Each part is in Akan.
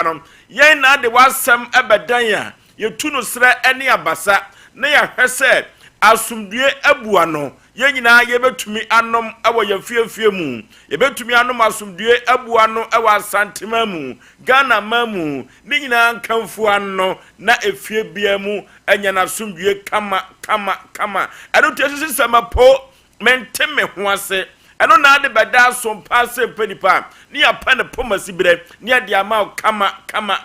anom yen na de wasem ebedan a yetu no sre ene abasa na ya hwese asumdue abua no yen nyina yebetumi anom awo yafiefie mu yebetumi anom asumdue abua no ewa Asantema mu Ghana mamu ni nyina nkamfu anno na efie bia mu enya na asumdue kama eno tiesisi samapo menteme ho ase eno na ade beda so mpase penipa ni apa ne pomasi bire ni ade ama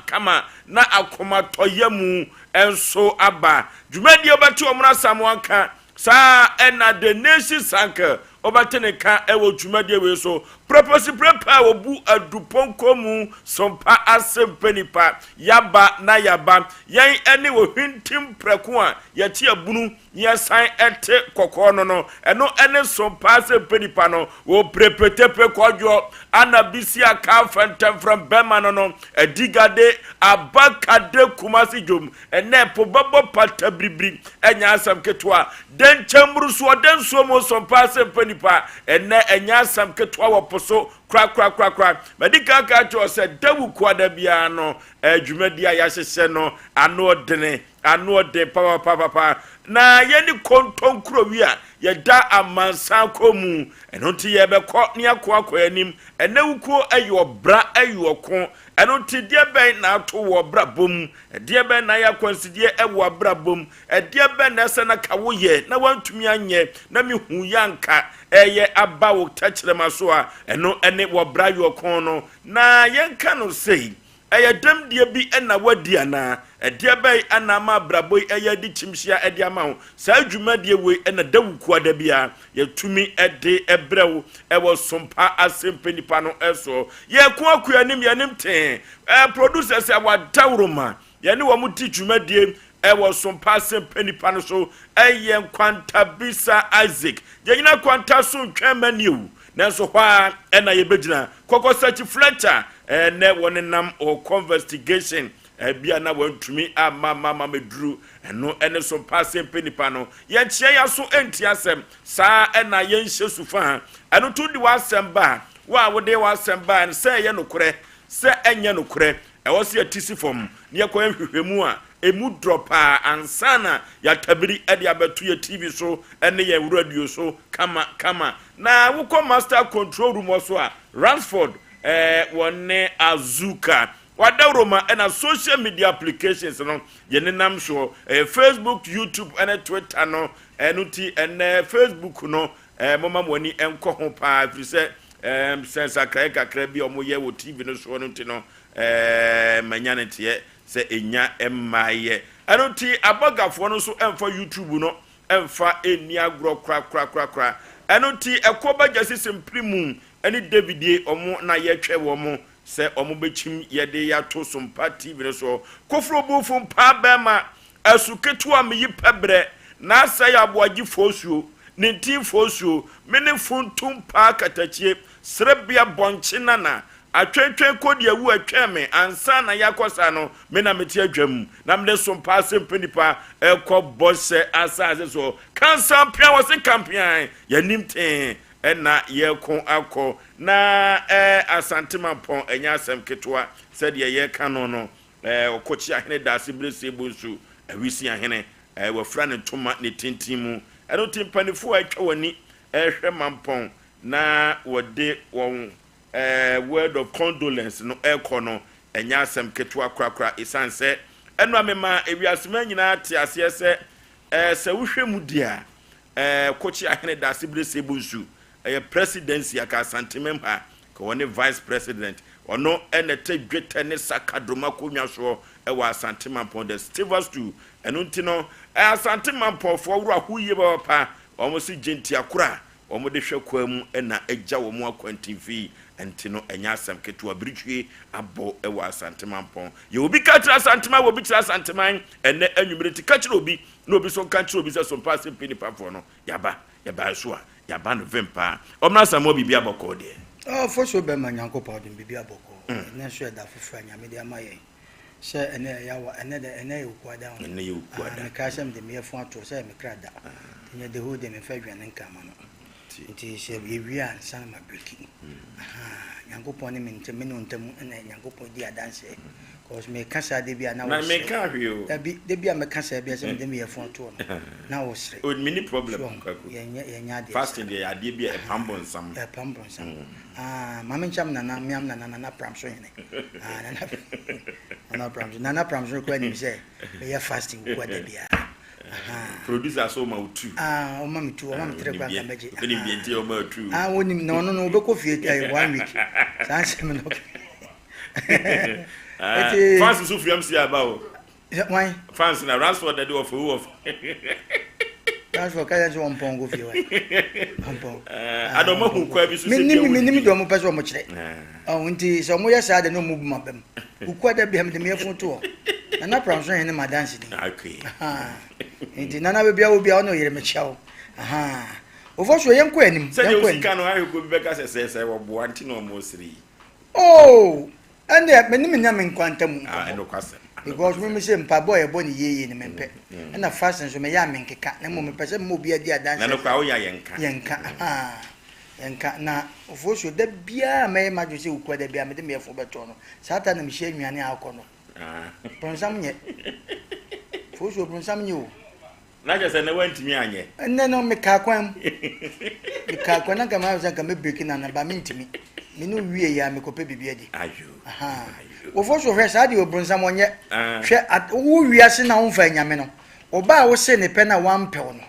kama na akoma toyamu enso aba dwumadi obati omra samwanka sa ena the nation sanka obatene ka ewo dwumadi we so propose prepa obu aduponko mu sompa asempenipa yaba na yaba yan ene wo hintim preko a yete abunu yesan ete kokko no eno ene sompa asempenipa no wo prepete prekojo anabisi aka fantam from Bema no edigade abakade kumasi jom ene po babo patabribri enya asam ketwa den chamru so den so mo sompa asempenipa ene enya asam ketwa wo so kra medika ka cho se dawu kwada bia no adwumadi ya hyehye no ano de papa na yeni kontonkro wi a yeda amansan komu eno ti ye bekọ ne akọ anim ene wuko ayo bra ayo ko eno ti de ben na to wo bra bom de ben na ya konsidie ewo bra bom de ben na se na kawo ye na wantumi anye na mi hu yanka eye abawo tachirema so a eno ene wo bra yo ko no na yenka no sei eye dem die bi ena wadi ana de ben anama braboi eye di chimhia ede ama ho sa adwuma de we ena dawuku ada bia yetumi ede ebrew ewo sompa asempenipa no eso ye ko akuanim yanim ten producers awadawroma ye ne wo muti dwumadie ewo sompa asempenipa no so eye kwanta bisa Isaac ye nyina kwanta so twemaniu nanso hwa ena yebegina kokosachi Fletcher ne wonenam o investigation bia na wantumi ama meduru eno ene so passe penipa no ye chia ya so enti asem saa ena ye nhye sufa eno to di wasem ba wa wode wasem ba se ye nokure se enye nokure e wo se atisi fom ne ye kwan hwehwemu a emu dropa ansana ya tabiri ade abetu ye TV so ene ye radio so kama na wukọ master control room so a Ransford wonne Azuka wadawroma and social media applications no yenenam so Facebook, YouTube and Twitter no enuti and Facebook no mama woni enko ho pa fi se sense kakra bi omoye wo TV no so no ti no manyane tie se enya emaye enuti abagafo no so emfa YouTube no emfa eni agro kra enuti ekoba jasi simplimu eni Davidie omo na yetwe wo mo se omo bechim yede ya to sompa TV no so kofro bufo mpa bema asuketu ameyi pebre na sa ya boagi fosuo ne tin fosuo mene funtum pa katachie srebia bonche nana atwetwe kodi awu atweme ansa na yakosa no me na meti adwam na mde sompa sempenipa ekọ bose asa so kansa pia wose kampian yanim ten ena yekon akọ na Asantema pon enya asem ketwa said ye kano no okochi ahene da sibrese bonsu awisi ahene wafra ne toma ne tintimu eno timpanifo atwa wani hwe mampon na wode won word of condolence no ekono enya asem ketwa krakra isanse eno amema ewiasema nyina te ase se wohwe mu dia kochi ahene da sibrese bonsu presidency aka Asantema ha ko woni vice president ono enete dwete ne sakadoma konwa so wa Asantema pon the Stevens to eno ntino Asantema pon fo wura huye ba pa omo si genti akura omo de hwekwa mu na agya wo mu akwantifi entino enya asem ketua britwe abo wa Asantema pon ye obi katra Asantema wo bi kira Asantema ene anwumereti kachira obi na obi so kachira obi se so pass pini pa fo no yaba so a yaba no vempa omna samo bibia boko de for sure be manyankopɔ de bibia boko na so da fufu anyame de amaye se ene ya wa ene de ene yokuada ene yokuada me ka shem de me fu ato se me krada tinye de hu de me fa dwane nka ma no nti se ye an san ma breaking nyankopon ne mentem me no ntam na nyankopon di adanse cause me kasa de bia na wo me ka hwe da bia me kasa bia se me de me yefon to no na wo sre o mini problem kwaku ye nya de fasting de ade bia e pambon sam ma me cham na miam na pram so hene na pram so ko ni se me ya fasting ko da bia producer so ma utu o ma mitu o ma mitre kwa kambeje ni bienti o ma utu woni no be ko fie 1 week san se me no fans so fiam si aba o why fans na Rashford dey of who of Rashford ka je won pongo fie wa pongo adoma hu kwa bi so se minimi do mo pese o mo kire nti so mo yesa de no mu bu mabam ukwa da bi am de me fun to na pram so hene ma dance ni okay nti nana be bia obi a no yere me chiao ofo so yen ko anim se je usika no ayo ko bi beka se wo bo anti no mo siri and menim nya me nkwanta mu eno kwase because me say mpa boy e boni yeye ni mempe na fashion so me ya me nkeka na mo me pese mo bia di adanse na no kwa wo ya yenka na ofo so da bia me ma jo se ukwa da bia me de me fo beto no sata na me hye nwane akọ no ponsam nye fo so ponsam nye o na je se na wantimi anye enne no me ka kwan na kama za kama breaking na ba mintimi minu wie ya me kope bibia di ayo ofo so hwe sa di obronsam onye hwe wo wiase na wo fa nyame no oba wo se ne pe na wampe no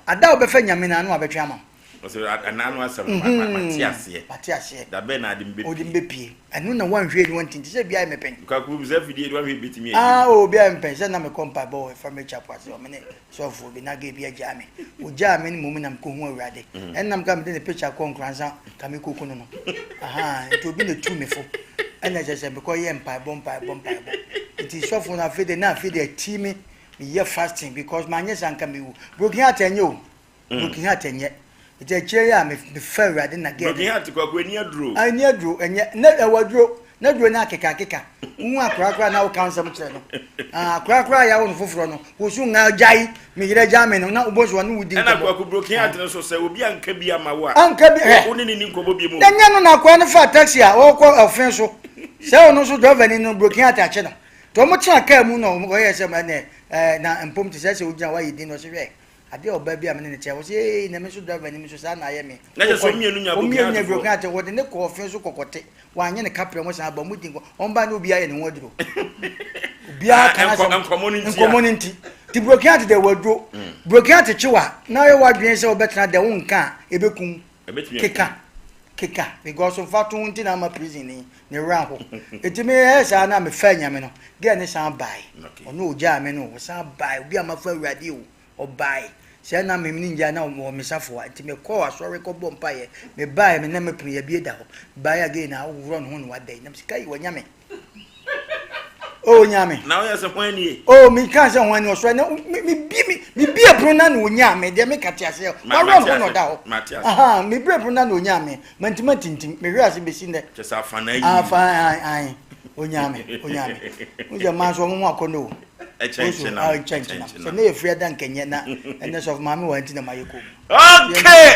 ada wo be fa nyame na no abetwa ama so ananu asem matiase da be na ade mbepie anu na wanhwe ni wanti se bia me pen ka ku za video do wanhwe bitimi o bia me pen se na me kompa bo fa me chapwa se o me ne so fo bi na ga bia jame o jame ni mumu nam ko hu awrade enam ka me de picture konkransa ka me kokunu no to bi ne tu me fo ena je be ko ye mpa bo it is so for na fede team me ye fasting because manye sanka me wu broken heart enye o broken heart enye ite che ya me fa awrade na ga broken heart kwa ni aduro enye na ewaduro na duro na akeka hu akrakra na wo kansam kire no akrakra ya wo foforo no wo su nga jai me yire jame no na ubozo no wudi na kwa ku broken heart no so se obi anka bi amawo anka bi wo ni nkobo bi mu enya no na kwa ne fa taxi a wo ko ofin so se ono so driver ni no broken heart ache no to mo tia ka mu no mo ye se ma ne na mpom ti se ugina wa yidi no se we ade oba bi amene ne tia wo se na me so driver ni me so sa na ye me na je so mienu nya broken heart wo de ne ko ofin so kokote wa anye ne kapre mo sa ba mu dingo on ba ne obi aye ne woduro obi a kana so community ti broken heart de woduro broken heart chiwa na ye wadwen se obetena de wo nka ebekun keka because of fatu unti na ma prison ni raho etime esa na me fa nyame no ge ne san bai ono oja me no san bai obi ama fa awrade o bai se na me ni nja na o mesafo etime ko asori ko bompa ye me bai me na me pin ye bi da ho bai again na wo no ho no wadai na sika yi wanyame nyame na o yese hwan ni mi kan se hwan ni o so na mi bi epro na no nyame de me katia se wa ro no da ho mi bi epro na no nyame mantima tintim me hwe ase besi nde je sa fa na yi ai nyame unja ma so mo akono chenchena se na efia dan kenye na ene so mama wa ntina mayeko okay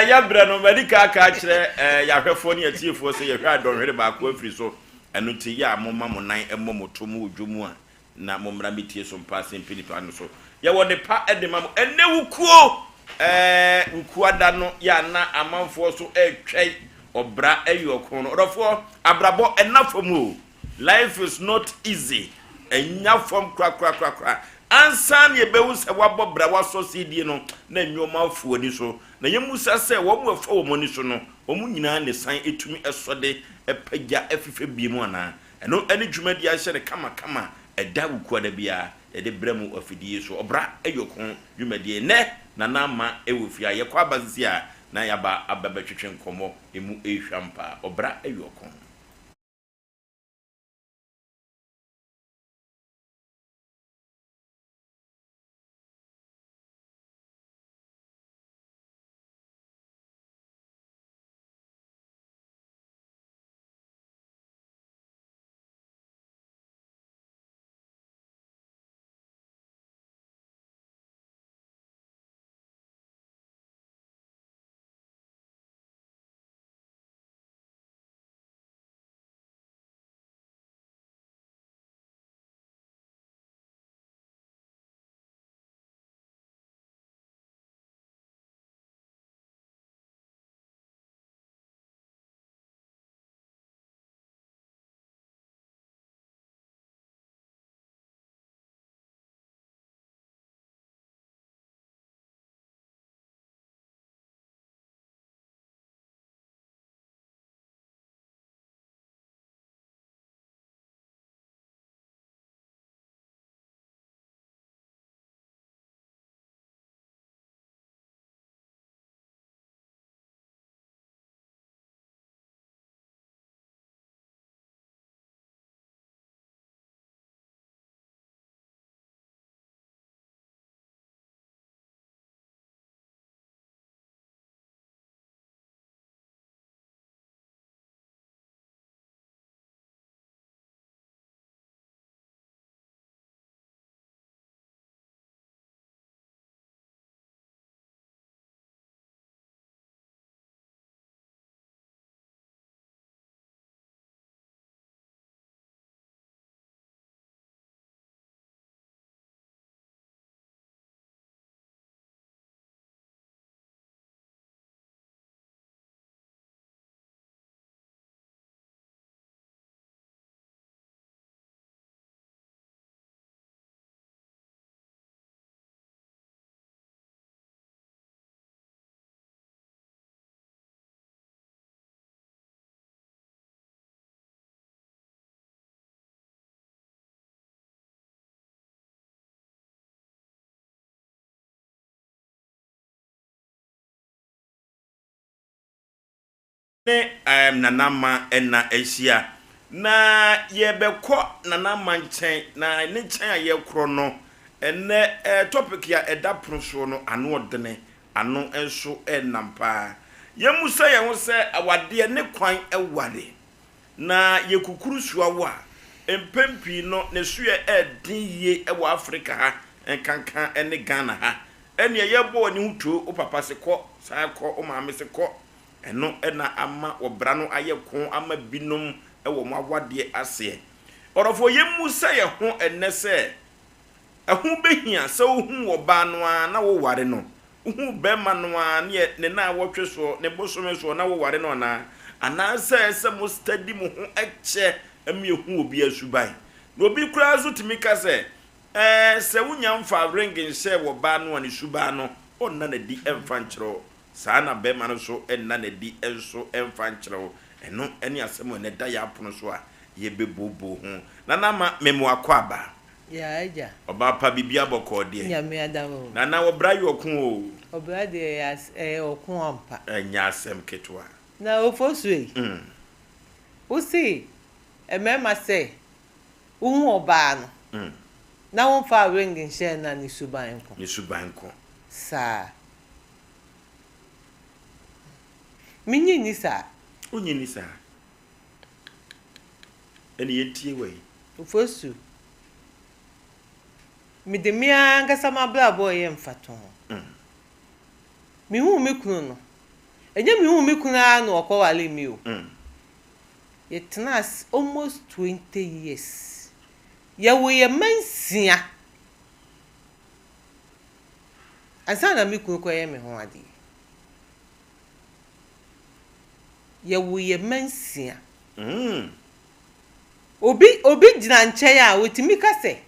ya bra no medical ka kire ya hwefo ne atiefo se ya hwa adonhwere ba ko afiri so enu ti ya amoma mo nan emomoto mu odwomu a na momra metie so mpa sempinipa no so ya wode pa edema mo ene wukuo wukuada no ya na amanfo so etwei obra eyokon no rofo abrabo enafomu life is not easy enyafom kra ansan ye bewu se wabo bra waso sidie no na nyoma afuo ni so na yemusa se wo mu afo wo moni so no omu nyina ne san etumi esode epagya efife biemu ana eno ene dwumadi a hye kama eda wuku ada bia de bremu ofidie so obra eyokon dwumadi ne na na ma ewofia ye kwa bazisi a na yaba ababetwetwe nkomo emu ehwampa obra eyokon ne nanama ena ehia na yebekọ nanama nchen na ne nchen a yekro no ene topic ya edapro so no ano odene ano enso enampa yemusa ye ho se awade ne kwan eware na yekukuru suawa empempi no ne suye edin ye ewa Africa ha enkankan ene Ghana ha ene yebo ni hutuo o papa se ko sa ko o maame se ko eno ena ama obra no ayekon ama binom ewo mo awade ase orofo yemusa ye ho ene se ehu behia se ohu oba no a na wo ware no ohu be ma no a ne na wotwe so ne bosome so na wo ware no na ana se mo study mo ho eche emi ehu obi asuban no obi kura zo timi ka se se wunya mfa ringin se wo ba no ne suba no onna na di emfa nkyero saa na be ma no so enna na di enso emfa nkyero eno eni asemo ne da ya apono so a ye bebobo ho na ma memo akwaba ya aja oba pa bibia boko de nyame adawo na wo bra yo kun o obra de okun ampa enya asem ketwa na ofosue o si emema se uhu oba no na won fa ring share na ni suban ko sa minyi ni sa onyi ni sa eni yetie we ofosu mi de mia ngasa ma bra boy ye mfaton mi hu me kunu no enye mi hu me kunu anu okowale mi o it nas almost 20 years ya we mansia asana mi kunu ko ye me ho ade ya we mansia obi jina nche ya wetimi kase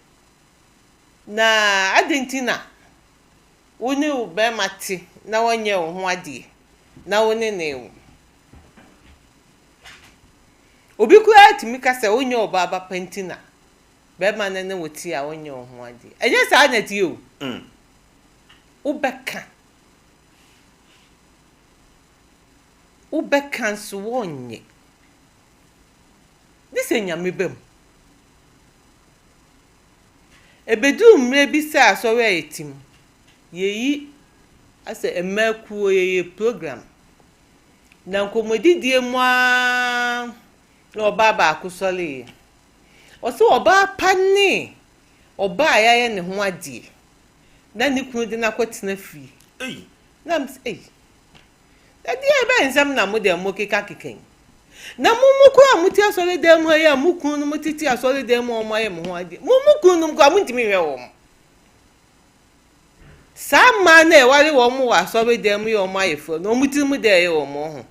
na adentina woni ube mati na wonye ho ade na woni ne obi kura timi kase wonye oba pentina be ma ne woti a wonye ho ade enye sa na ti o ubeka so wonye disenya mebem ebedu mre bi se asore etim yeyi ase emakuo yeye program na nkomodidie mu a oba ba akusole o se oba pani oba ayaye ne ho ade na ni kunu de na kwetena fi na ms ade ebe nsam na mo de mo keka keken na mumuku amuti asole dem ho ya muku no mutiti asole dem o maye mo ho ade mumuku no ko amuntimi hwe wo sama na eware wo mo wa asole dem yo maye fo no muti mu de ye wo mo ho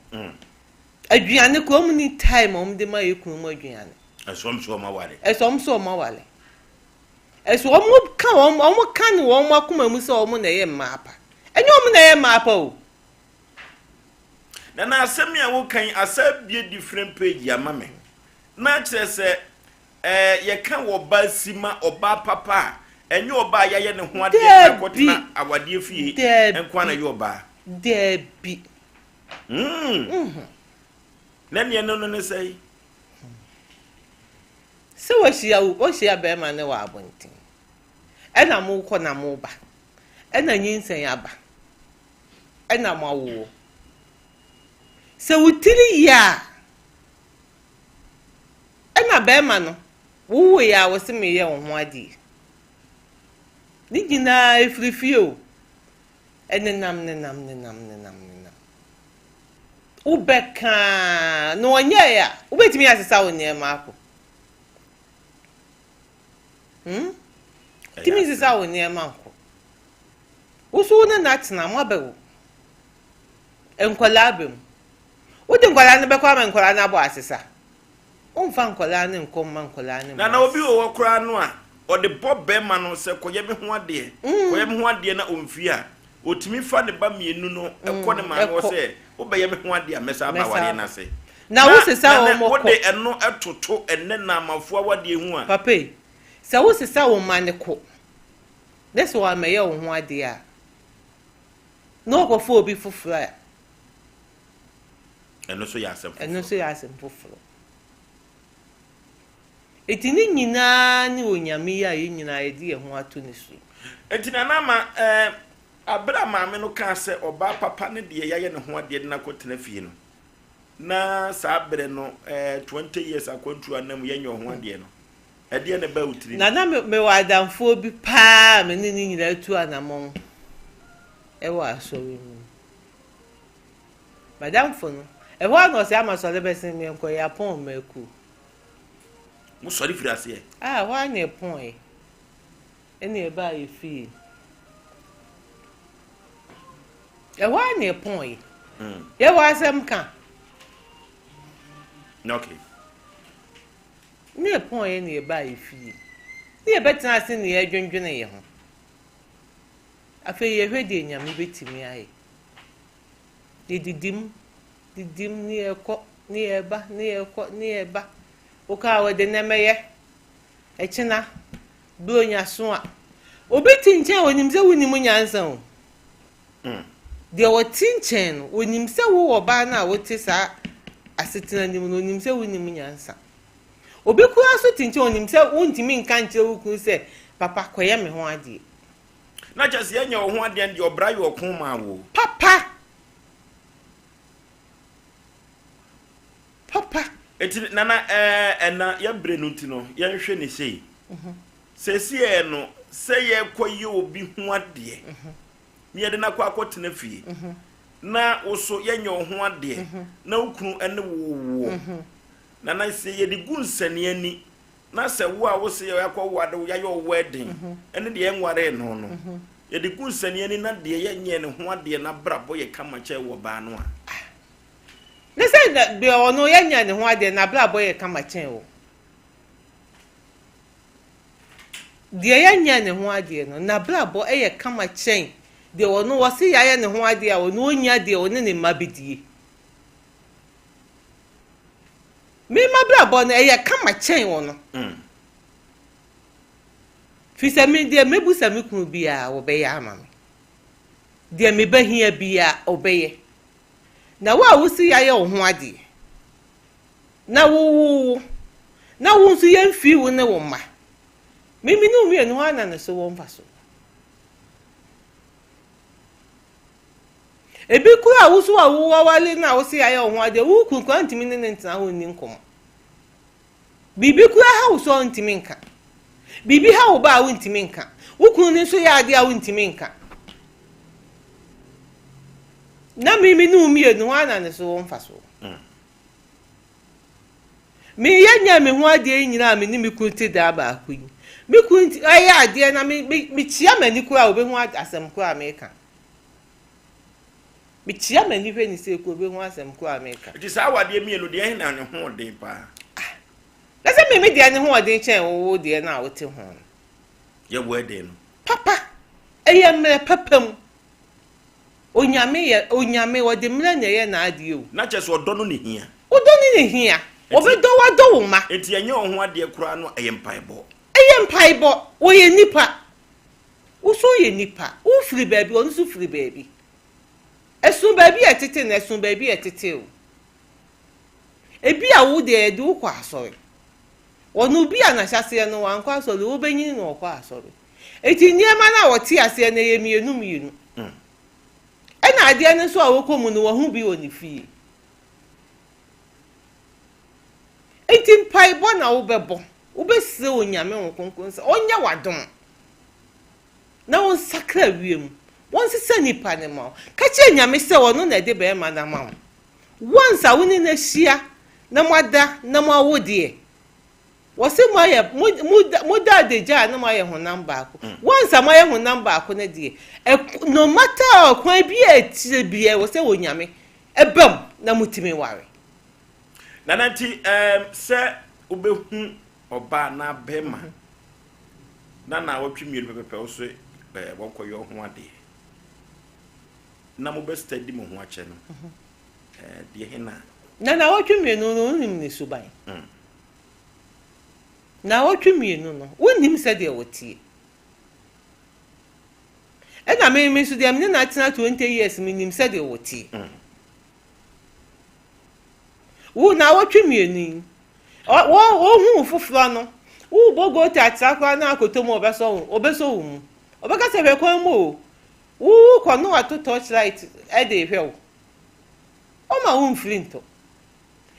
aduane ko mu ni time o mu de maye kunu mo aduane esom so ma wale eso mo ka o ka ni wo mo akoma mu se o mo na ye mapa enye o mo na ye mapa o na asemi a wo kan asabie different page ya mame na kire ye kan wo ba sima oba papa enye oba ya ye ne ho ade na kotena awade fie enkwa na ye oba debi na ne no sei se wo hia be ma ne wa abontin ena mo ko na mo ba ena nyinsen ya ba ena mo awo se wutiri ya ena be ma no wo ya wo se me ye wo ho ade ni gina efrifio enenam ubeka no onye ya ubetimi asesa wo ne ma akọ timi asesa wo ne ma akọ usu na tena mo abewo enkola abem odi nkola ne be kwa nkola na bo asesa umfa nkola ne nkomma nkola ne na obi wo kura no a odi bobe ma no se koye me ho ade na omfi a otimi fa ne ba mienu no ekọ ne ma wo se obeye me ho ade a mesa ba wale na se na wo sesa wo mo ko de eno etoto enne na amafo awade hu a papa se wo sesa wo ma ne ko deso wa me ye wo ho ade a no go fo obi fufura ɛno so yɛ asɛm foforo eti ni nyinaa ni onyame ya ye nyinaa ye di ho ato ne so eti na ma abra maame no ka sɛ oba papa ne de yɛ ne ho ade na kɔtena fie no na saa bere no 20 years akwantu anam yɛ nyɛ ho ade no ɛde ne ba utiri na me wa adamfo bi paa me ne nyinaa tu anamon ɛwɔ asɔre mu madamfo no ɛhɔ na ɔsɛ amasɔre bɛsen me nkɔ yɛ apɔn maku mo sɔre firi ase hɔ na ɛpɔn ɛne ɛba yɛ fie ɛhɔ na ɛpɔn yɛ wɔ asɛm ka okay ne ɛpɔn ne ɛba yɛ fie ne yɛbɛtena ase ne yɛdwendwene yɛ ho afei yɛhwɛ deɛ nyame bɛtumi ayɛ yɛdidim ne yɛkɔ ne yɛba wokaa wɔde nɛmɛyɛ ɛkyena bronya so a obi ti nkyɛn onim sɛ wonim nyansa o deɛ wɔti nkyɛn no onim sɛ wo ɔbaa no a wote saa asetena nim no onim sɛ wonim nyansa obi kura so ti nkyɛn onim sɛ wontimi nka nkyerɛ wo kun sɛ papa kɔyɛ me ho adeɛ na kyɛ sɛ yɛnyɛ wo ho adeɛ deɛ ɔbra yɛ ɔko ma wo papa eti nana ɛna yɛbrɛ no nti no yɛnhwɛ ne sei sɛsie no sɛ yɛkɔ yɛ obi ho adeɛ ne yɛde na kɔ akɔtena fie na wo so yɛnyɛ wo ho adeɛ na wokunu ɛne wo nana sɛ yɛde gu nsane ani na sɛ wo a wo sɛ yɛkɔ wade yɛayɛ wo wedding ɛne deɛ yɛnware no no yɛde gu nsane ani na deɛ yɛnyɛ ne ho adeɛ na brabɔ yɛ kama kyɛ wɔ baa no a ne sɛ deɛ ɔno yɛnyɛ ne ho adeɛ na brabɔ yɛ kama kyɛn wo deɛ yɛnyɛ ne ho adeɛ no na brabɔ yɛ kama kyɛn deɛ ɔno wɔse yɛayɛ ne ho adeɛ a ɔno onya deɛ ɔne ne mma bɛdie mema brabɔ no ɛyɛ kama kyɛn wɔ no fi sɛ me deɛ mebu sɛ me kunu biaa wɔbɛyɛ ama me deɛ mebɛhia biaa ɔbɛyɛ na wo a wosi yɛayɛ wo ho adeɛ na wo nso yɛmfii wo ne wo mma mimi ne umienu ho ana ne so wo mfa so ebi kura wo so a wo wale na wo si yɛayɛ wo ho adeɛ wo kunkura ntimi ne ntena ho ni nkomo bibi kura ha wo so ntimi nka bibi ha wo ba wo ntimi nka wo kunu ne so yɛ adeɛ a wo ntimi nka na mimi ne umienu ho ana ne so wo mfa so me yɛnya me ho adeɛ nyina me ne me kunu te da ba akɔ yi me kunu ayɛ adeɛ na me chia mani kura obehu asɛm kura me ka me chia mani hwɛ ni sɛ ko obehu asɛm kura me ka ti saa wadeɛ mienu deɛ hena ne ho den pa na sɛ me deɛ ne ho den kyɛn wo deɛ na wote ho yɛ wo den no papa ɛyɛ mmerɛ papam onyame wɔde mmerɛ na ɛyɛ na adeɛ o na kyɛ sɛ ɔdɔ no ne hia ɔdɔ ne hia obedɔ wadɔ wo ma eti ɛnyɛ wo ho adeɛ kura no ɛyɛ mpaebɔ woyɛ nipa wo so yɛ nipa wo firi baabi ɔno so firi baabi ɛso baabi ɛtete na ɛso baabi ɛtete o ebi a wo deɛ ɛde wo kɔ asɔre ɔno bi a n'ahyɛseɛ no wankɔ asɔre wo bɛnyini na ɔkɔ asɔre eti nneɛma na wɔte aseɛ na ɛyɛ mienu ɛna adeɛ no nso a wɔkɔ mu no wɔho bi wɔ ne fie eti mpaebɔ na wobɛbɔ wobɛsrɛ onyame wo kronkron sɛ ɔnyɛ wadom na wɔnsakra wiem wɔnsesa nipa ne ma wo ka kyerɛ nyame sɛ ɔno na ɛde bɛrima no ma wo wɔnsa wo ne no ahyia na moada na moawo deɛ wɔse moda adagya a na moayɛ honam baako wɔnsa moayɛ honam baako no deɛ no matter ɔkwan bi a ɛkyerɛ biaa wɔ sɛ wɔ nyame ɛbam na motumi ware nananti sɛ ubehu oba na bema na wotwe mienu pepepe wo so wɔkɔyɛ ho ade na mo be study mo ho akyɛ no de hena na wotwe mienu no nim ne suban na wotwe mienu no wonim sɛ de wotie ɛna me so de amne na tena 20 years me nim sɛ de wotie wo na wotwe mienu wo hu fufuro no wo bogo tata kwa na akotomo obeso mu obeka se be kwa mu wo kwa no ato torchlight e dey hwe o ma wo mfrinto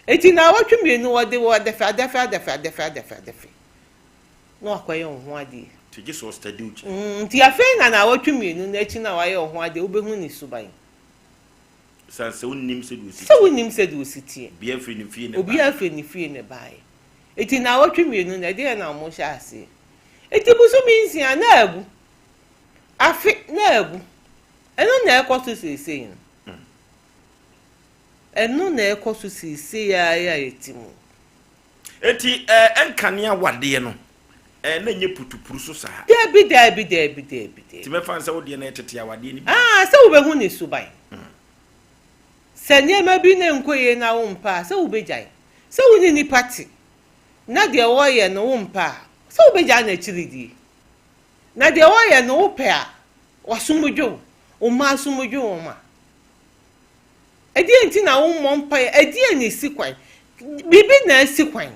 eti na wotwe mienu wo de fa no akwaye ho ade to just so study uche ti afi na wotwe mienu na echi na waye ho ade obehu ni suban sanse wonnim se du so wonnim se du sitie bi afri ni fie ne obi afri ni fie ne bae eti na wotwe mienu na de na mo sha ase eti busu mi nsia na agu afi na agu eno na ekoso sese yin eno na ekoso sese ya etimu eti enkane awade no na nye putupuru so sa debi ti me fan se wo de na etete awade ni se wo behu ni suban se niema bi na nkoye na wo mpa se wo bejai se wo ni party na de wo ye no wo mpa se wo bejai na chiridi na de wo ye no wo pe a wasumudwo o ma sumudwo o ma edi enti na wo mo mpa edi ni sikwan bibi na sikwan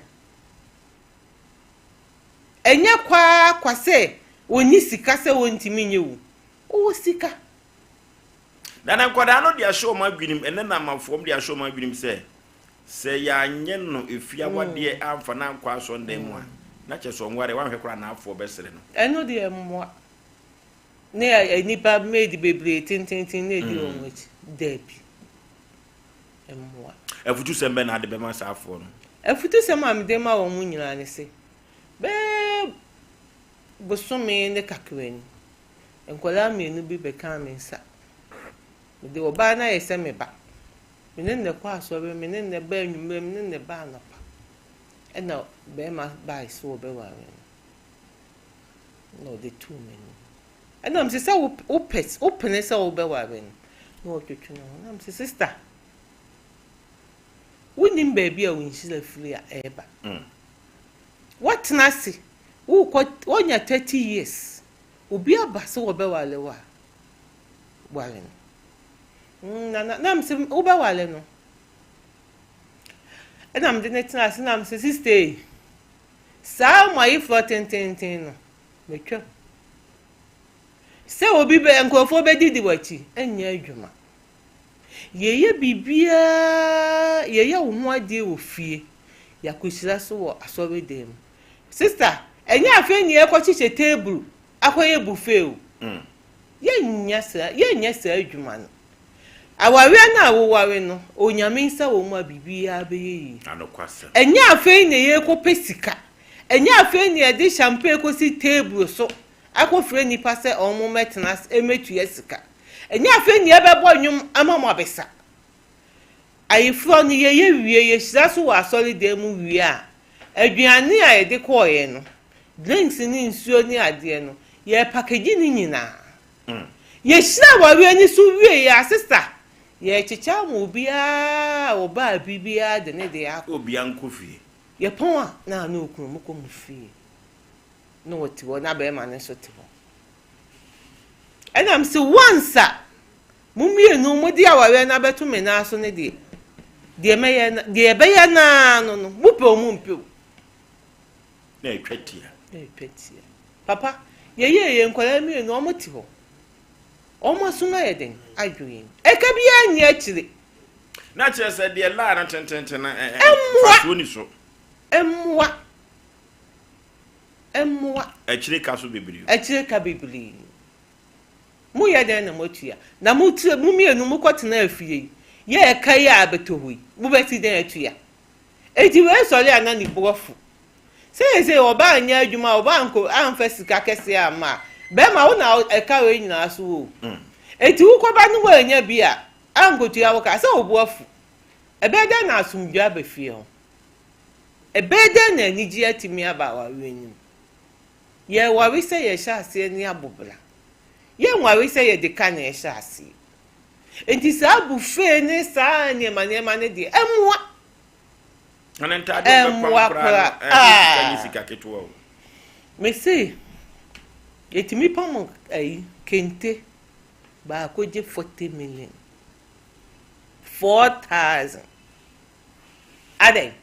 enya kwa se woni sika se wontimi nyewu o sika dana nkwada no dia show ma gwinim ene na mafom dia show ma gwinim se ya nye no efia wade amfa na nkwa so ndem mu a na che so nware wan hwekora na afo besere no eno de mo ne enipa made bebre tintintin na edi onwich debi emwa efutu sembe na de be ma sa afo no efutu sem am de ma wo mu nyina ne se be bosome ne kakweni enkola mienu bi be kan me nsa de oba na yese me ba menen ne kwa so be menen ne ba nwumre menen ne ba anapa ena be ma ba so be wa no de two men ena mse sa open se o be wa no twetwe no na mse sister wonim ba bia wonhyira firi a eba what na si wo onya 30 years obi aba se wo be wale wa wale na mse wo be wale no ena mde netina se na mse sister sa mo yi flotententin no metwa se obi be enkofo be didi wachi enya adwuma yeye bibia yeye wo ho ade wo fie yakohyira so wo asori dem sister enya afi ni ekochiche table akoye buffet o yenya sa adwuma no awawe na awowawe no onyame nsa wo mu bibia be yi anokwasa enya afi ni ye ko pesika enya afi ni e de champagne ko si table so akofre ni pase omo metnas emetu yesika enya afi ni ebe bo nwum amamo abesa ayifro ni ye wie ye hyira so wa asori dem wie a aduane a ye de koye no drinks ni nsuo ni ade no ye package ni nyina ye hyira wa wie ni so wie ya sister ye chicha mu bia oba bibia de ne de ya obi ankofi ye pon a na na okunu mu ko mu fie no woti wo na be ma ne so te wo enam se once mumie no mudi awawe na betu me na so ne de meye na de be ye na no mupe o mumpe na etwatia papa ye nkwala mi no omoti ho omo suma ye den adwuyin eka bia nya akire na kire se de la na tententen na faso ni so emwa akire ka so bebiri mu ye den na motua na mu mienu mu kwotena afie ye kai a betohui mu beti den atua eti we sori ana ni bofu se oba anya adwuma oba anko amfa sika kese ama be ma wo na eka we nyina so wo eti wo koba no anya bia ankotua wo ka se obofu ebede na asumdwa ba fie ho ebede na anigi atimi aba wa wenyim ye wa we se ye sha ase ni abobla ye nwa we se ye de ka na ye sha ase enti sa bufe ne sa ne mane de emwa anenta de pampra ni sika ketwo me say etimi pam ai kente ba ko je 40 million 4000 Aden.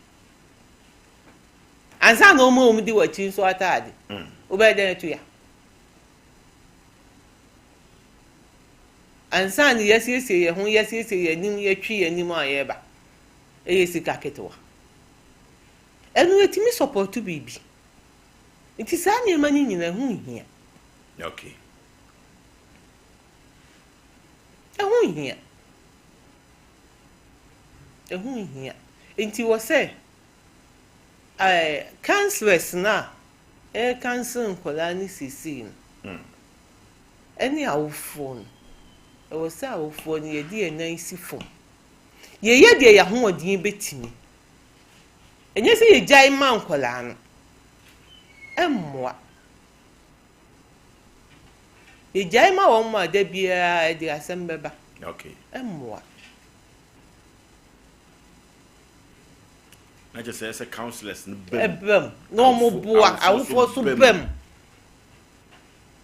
Ansa no mu di wachi so atade. Obe den to ya. Ansa ni yesiesie ye ho yesiesie ye nim ye twi ye nim aye ba. Eye sika ketewa. Enu etimi support bibi. Nti sa ni ma ni nyina hu hia. Okay. Hu hia. Nti wo say councillors na council nkola ni sisi no. Any awofo no. E wo say awofo no ye di enan sifo. Ye de ya ho odin betimi. Enye se ye jai ma nkola no. Emmoa. Ye jai ma wo ma da bia e di asem beba. Okay. Emmoa. I just say as a councillors no Bem. No mo boa, awofo so bem.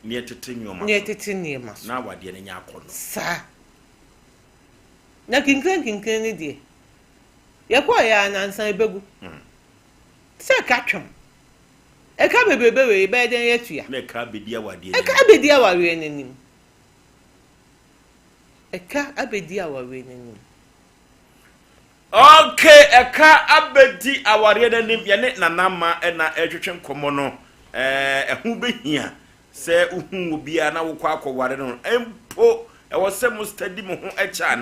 Near titinium. Near titinium. Na wade ne nya akọ no. Sa. Na kinkran ni die. Ye kwa ya na nsan ebegu. Se ka twem. E ka bebebe we be den ye tua. Na ka bedi awade. E ka bedi aware nanim. E ka abedi aware nanim. Okay, eka abedi aware nanim ye ne nanama na etwetwe nkomo no ehu behia se uhu obi a na wokọ akọware no empo e wo se mo study mo ho echa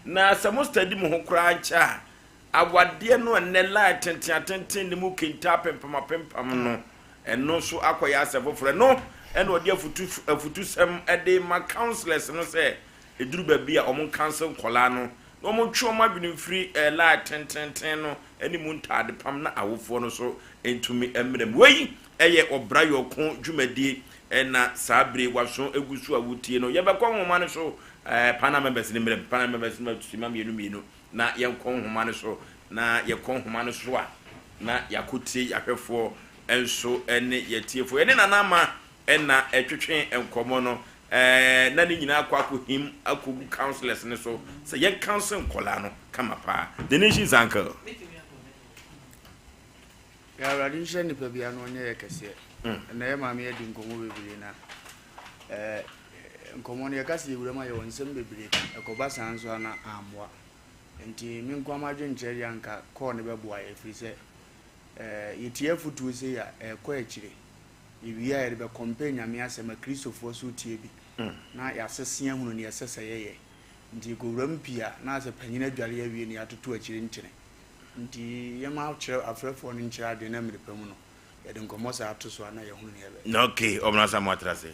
na se mo study mo ho kura ncha awade no ne la tenten ne mu kinta pempam no eno so akoya asefofre no ene odi afutu sem ede ma counselors no se eduru ba bia omon counsel kola no omon twoma binu free la tenten no eni mu ntade pam na awofo no so entumi emrem wei eye obrayo ko dwumadie na sabre waso egusu awutie no yebekọ nhoma no so pana members ni mrem pana members ni tusima mienu na yenkọ nhoma no so na yekọ nhoma no so a na yakotie yahwefo enso ene yetiefo ene nanama na etwetwe enkomo no na ni nyina akwakohim akogu counselors ne so se ye counsel kola no kama pa the nation's uncle ya radin sheni pa bia no nye kese na ye maame edi nkomo bebere na nkomo ne yakase yewura ye wonsem bebere ekoba sanso na amwa nti mi nkwa adwe nkyere yanka call ne beboa ye firi se yetie futu se ya ekọ ekire iwia ye be compare nyame asema kristofo so tie bi na yasesia hunu ne yasesa ye nti gowram pia na ase panyina dware ya wie ne atoto akire nkyere nti yema akire afrefo ne nkyere ade na mrepam no yede nkomo sa ato so na ye hunu ne yebe. Okay, omna sa matrase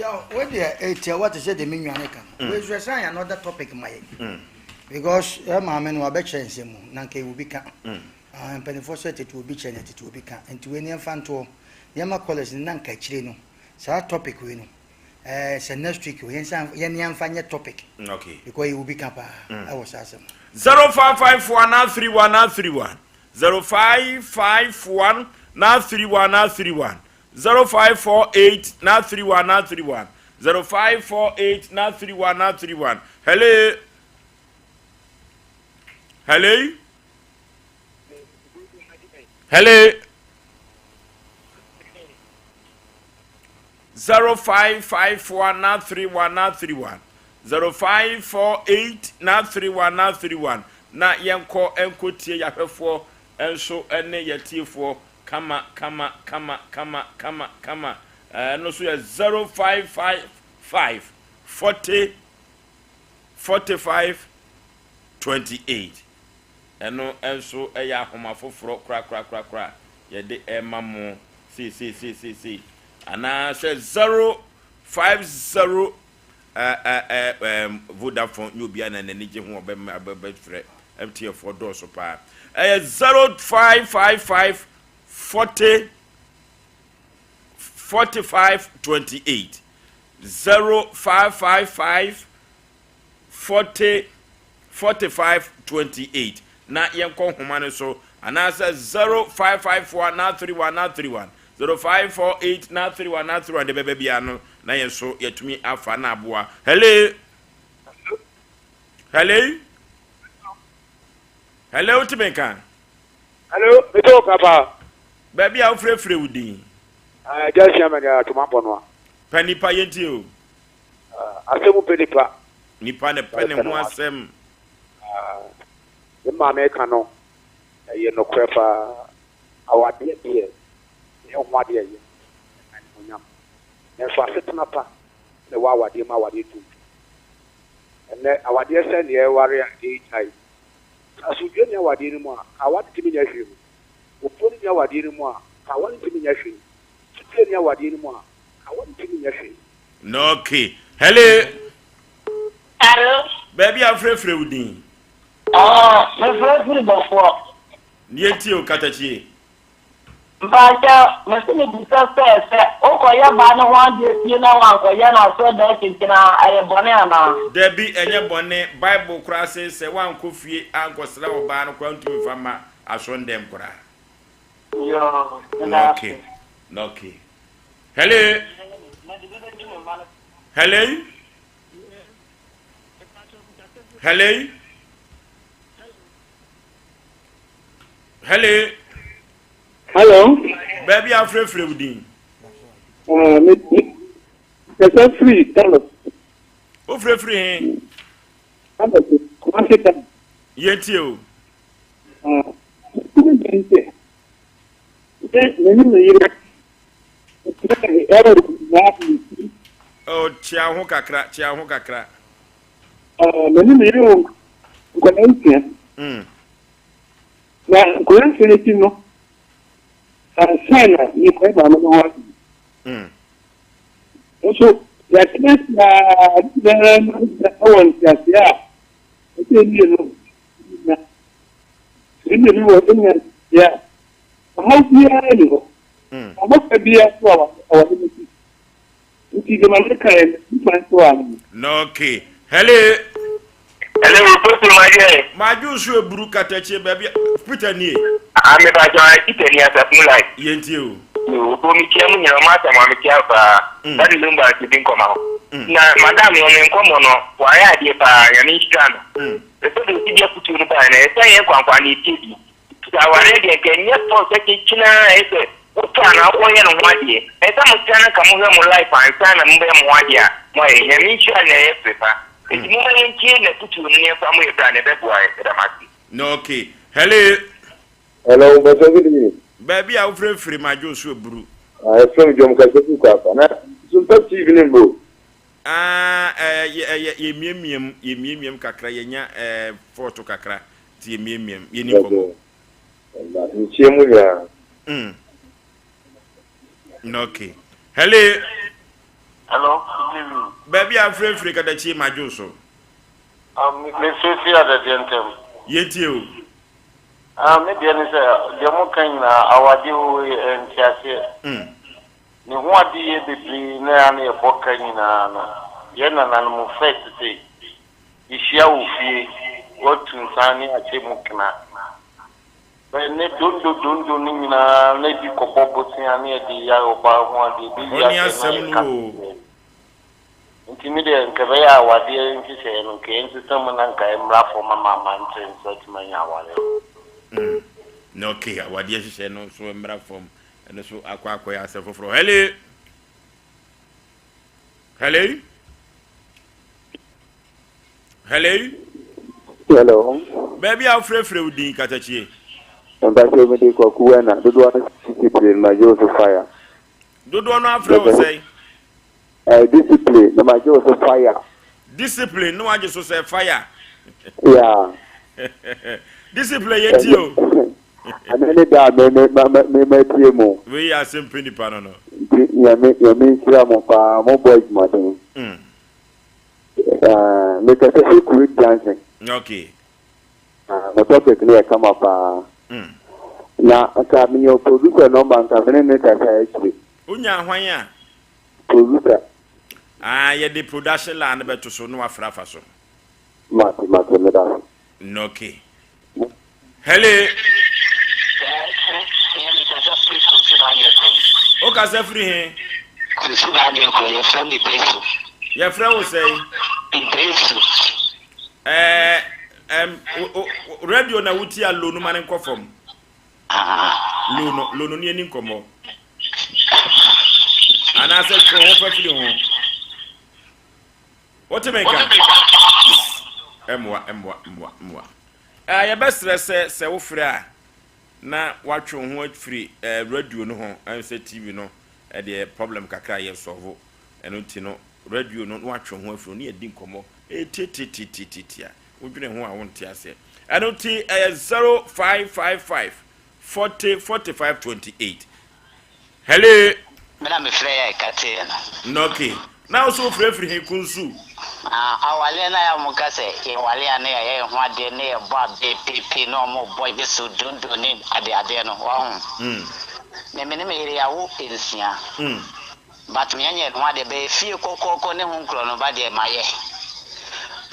ya we dey what is the menu aneka we say another topic my because maame no abeche nsemu na nke will be can penifo so it will be change it will be can nti we ne fanto yema college na nka kire no sa topic we no say next week we yen amfanye topic okay because you will be can pa I was asem 05513131 0551 3131 0548 3131 0548 3131 hello hello hello 0551 0548 3131 na yenko enkotie yahwefo enso ene yetiefo kama no so ya 0555 40 45 28 eno enso eya homa foforo kra yede emamo si ana say 050 Vodafone you be an energy ho obefre MTF do so pa 0555 40 45 28 0555 40 45 28 na yenko homa ne so ana say 0554 na 31 0548 na 31 de bebe bia no na yenso yetumi afa na aboa hello Hello Tibenka. Hello, Mito Papa. Baby a frefre wudi. Just yam and to Mampono. Panipa yenti o. Asemu penipa. Nipa ne pene ho asem. The mamma cano. You know, crepa. Our dear dear. You want dear. And for setting up the Wawa dear Mawadi too. And then our dear son, the warrior, 8 times. As you get your dinner more, I want to be your shoe. Upon your dinner more, I want to be your shoe. To tell your dinner more, I want to be your shoe. No, okay. Hello. Hello. Baby a frefre wudi. My first before. Yenti o katachi. Baja, Mr. Disaster, Okoya Bana one day, you know, Koyana, so that it's in a banana. Debbie enye bone Bible crosses say one kofie anko sra oba no kwantum fama ason dem kora. Yo, Okay. Okay. Hello. Hello. Hello. Hello. Hello. Baby a frefre wudi. It's free. Tell us. O frefre he. Yenti o. Oh, chia ho kakra. Na coincidence no. Sana ni kwa mama no wa. So ya kina na awon ya. Ite ni no. Na. Ni wo din ya. How biya ni go. Amma ka biya to wa ni. Uti ga malaka ni to No, okay. Hello. Hello, Pastor Maria. Maju so eburu katachi baby Peter ni. I'm about to eat any other moonlight. Yenti o. You told me, Kim, your master, Mamma Kiapa. That is number to think come out. Now, Madame, you're in common, why I did by an Eastern. The second video put you by and say, Company TV. Our lady can yet for the kitchen. I said, what can I wear on 1 year? And some of China come home life and sign and them 1 year. My Yamisha and a paper. It's more than China put you near family brand a bed boy. No, okay. Hello. Hello, but good evening. Baby a frefre maju so eburu. I from Jom Kaseku Papa. Na so top evening bro. Ye miemiem kakra yenya photo kakra ti ye miemiem ye ni komo. Na nchiemu ya. No, okay. Hello. Hello. Baby a frefre kada chi maju so. Me see at the gentem. Yenti o. Maybe I say, the more kind our deal and Tiasia. Ni what do you be near a book in Yana and Mufet to say, if you will what to Sani at Chemukana. But they don't do Nina, Lady Copoposia near the Yaroba, the Intimidate and Kavaya, what dear and say, and came to someone and came laugh for Mamma Mountain, such my hour. No, okay, what yes say no so embra from and so akwa yourself for hello. Hello. Hello. Hello. Baby a frefre udi katachi. And that's what we call Kuana. Do one discipline, my Joseph fire. Do no afre say. Discipline, my Joseph fire. Discipline, no one just say fire. Yeah. Discipline yet you. And then that me We are simply panono. Yeah, me more boys, Martin. Make a quick dancing. Okay. The topic near come up. Now, I can your producer number and can make a actually. Unya wanya. Producer. Yeah, the production land better so no afrafa so. Martin, okay. Hello. Okay, say free here. Your friend will say. radio na wuti a lono mane nkofom lono ni ani nkomo ana se ko ho fa fili ho what make emwa ya besre se wo frɛ a na watwe ho afiri radio no ho anse TV no de problem kakra ye solve eno ti no radio no watwe ho afiri no ye di nkomo titititititia wodwene ho a wonte ase eno ti 0555 40 45 28 hello mena me frɛ ya kate no okay now so frɛ he kunsu awale na ya muka se e wale ane ya ho ade ne e bo abepp no mo boy bi so dondo ni ade no wa hu me ire ya wo ensia but me anya no ade be fie kokoko ne hu nkro no ba de maye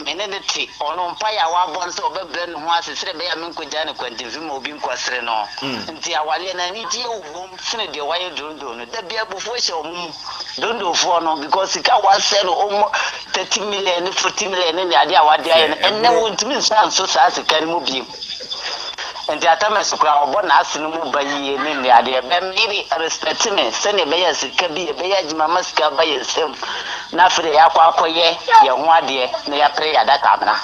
mene de ti ono mpa ya wa bon so bebre no ho asesere be ya me nkoja ne kwantivi ma obi nkwasere no nti awale na ni die wo sene de waye dondo no da bia bofo hye omu dondo fo no because ka wa sell omo 30 million 40 million ni ade awade aye enne wo ntimi san so sa sika ni mu bi nti atama sukura obo na asene mu bayi ni ade be miri respect me sene be ya sika bi be ya jima maska ba yesem na fere ya kwa akoye ye ho ade na ya pre ya data bra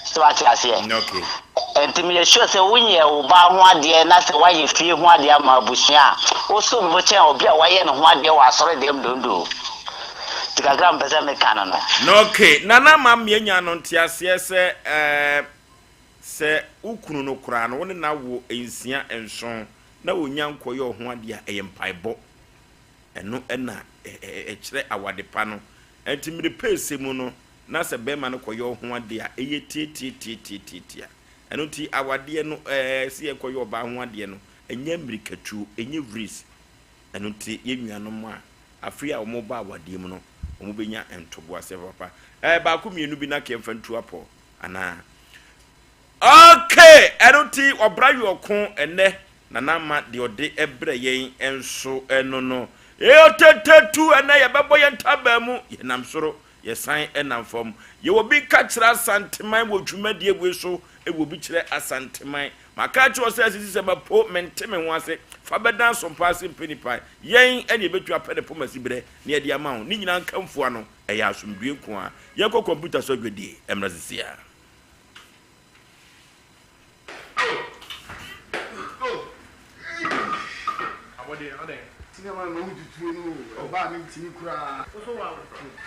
so ati ase okay enti me sure se wunye wo ba ho ade na se waye fie ho ade ama abusia o so mbo chen obi a waye no ho ade wa sore dem dondo tikagram pese me kanano no okay nana mam ye nya no ntiase se ukunu no kura no woni na wo ensia enson na wonya nkoye ho ade a eyempaibɔ eno na kire awade pa no enti me pese mu no na se be ma no koye ho ade a eye tititia eno ti awade no se ye koye oba ho ade no enya mirikatu enya vris eno ti ye nuanom a afri a omo ba awade mu no omo benya entobo ase papa ba ku mienu bi na kemfa ntu apo ana okay eno ti obrayu okon ene na ma de ode ebre yen enso eno no tetetu ene ye bebo ye ntaba mu ye nam soro ye san enam fom ye wo bi ka kira santeman wo dwumadi ebu so e wo bi kire asanteman maka chi wo se asisi se mapo menteme ho ase fa bedan so paase mpenipa yen ene betu apede po masibre ne ye dia ma ho ni nyina nkamfo ano e ya asomdue ko a ye ko computer so dwedi emrazisia Senior no do oba mi tini kura so wa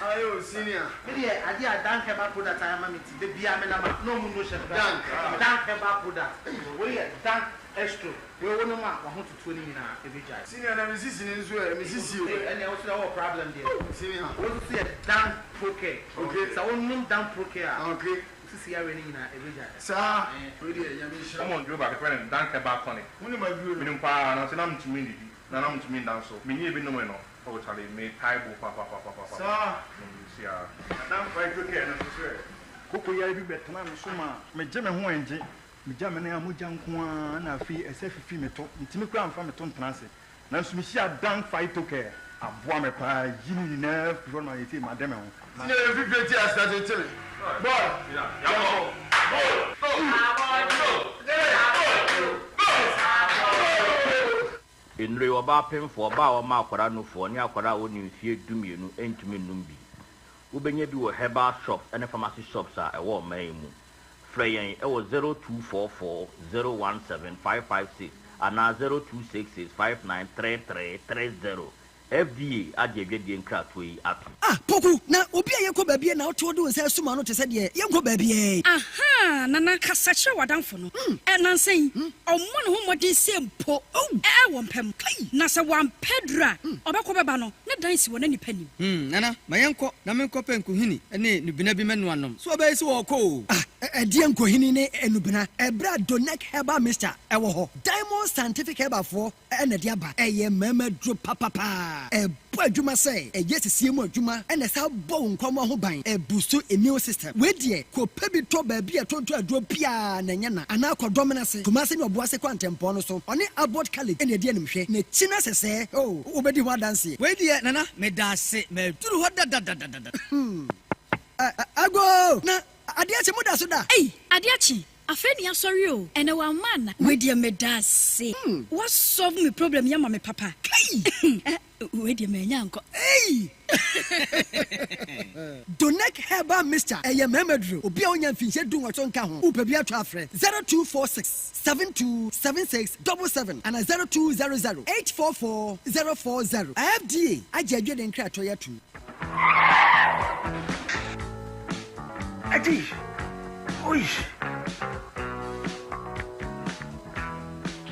ayo senior me dey ade adan ke ba product I am meet de bia me na ma no mu no chef dan ke ba product we dan extra we wonu ma wa ho tutu ni na e be jai senior na me sisi ni nso e me sisi o e na o so na problem there senior we see dan proke okay so wonu dan proke a okay sisi ya we ni na e be jai sa we dey ya me shira mo njo ba ke friend dan ke ba tonic wonu ma bi o mi npa na se na mtumi ndi na na mtumi ndanso menye bi no me no o chale me taibo pa sa sia na fa jo ke na so koko ya bi betena no so ma me je me ho enje me ja me na amogya nko a na afi ese fifi me to ntimi kura amfa me to ntranse na so me sia dan fight to care aboa me pa yini na before my yeti ma dem ho ne fifi ti asate tele boy ya Enre oba pemfo oba o ma akwara no fo ni akwara o ni fie dumienu entumi numbi ubenya bi wo herbal shops and pharmacy shops a ewo man mu freyen e wo 0244 017 556 ana 0266 593330 FDA ajeje die nkrato yi ato poku na obi ayeko baabie na oto do se suma no te se de yenko baabie aha na na kasa che wadanfo no nansen ommo no homodi sempo wo mpem na se wan pedra obekọ beba no ne dan si wona nipa nim nana mayenko na menko penkuhini ene nubina bi menu anom so obayi se wo ko die nkohini ne enubina ebra donek herbal mixture ewo ho Diamond Scientific Herbal fo ene de aba eye mama dro papapa bo adwuma sei sisi mu adwuma ene sa bo nkomo ho ban busu immune system we die ko pabi to ba bia to adwo pia na nya na ana akodom na se kuma se ne obo ase kwantempo no so one abort college ene de animhwe na china sese obedi ho dance we die nana me dase me duru ho da ago na Adeachi muda so da. Hey, Adeachi. Afeni ya sorry o. Ene wa man we dey me dase. What solve me problem ya me papa. Kai. We dey me nyanko. Hey. Donek Herbal Mixture. Eye memedro. Obi a onya mfinhye du nwoto nka ho. Upa bi atwa frɛ 0246 727677 and 0200 844040. FDA agye adwede nkra to ya tu. Adi. Oi.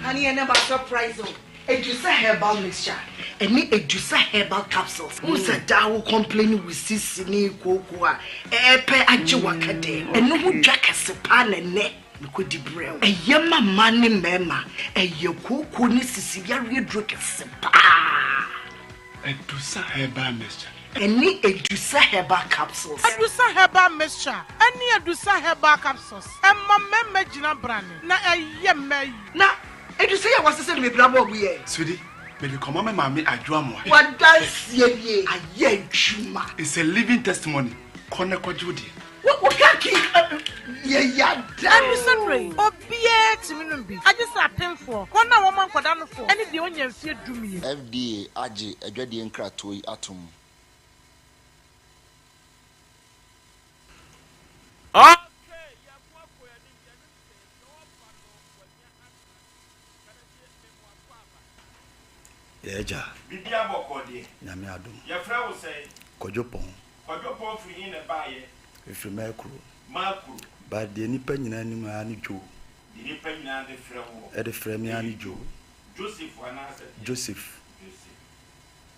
Honey, I never surprise you. Edusa Herbal Mixture. Any Edusa Herbal Capsules. Who's a daw complaining with Sissini Cocoa? Epe Ajiwakade. And no would jack a sepan and neck. Could the brew. A yama money mema. A yoku ni Sicilia drink a sepa. Edusa Herbal Mixture. Any Edusa Herbal Capsules. Edusa Herbal Mixture. Any Edusa Herbal Capsules. And my memegina brand. Na a yemme. Na. Edusa was the same with Bravo. Sweetie. But you come on, mammy, I draw more. What does ye? A ye chuma. It's a living testimony. Koneko Judy. What can't keep? Yeah, damn sorry. Oh, be to me. I just have pain for. One woman for down for. Any the onion fear do me. FDA, Aji, a dready and cratoi atom. Ah! Eja. Bibia bokode. Nyame adom. Ye fra wo say. Kodwopon. Kodwopon fi hin na baaye. Efri makro. Makro. Ba de nipa nyina nim ani dwo. De nipa nyina de fra wo. E de fra mi ani dwo. Joseph anase. Joseph.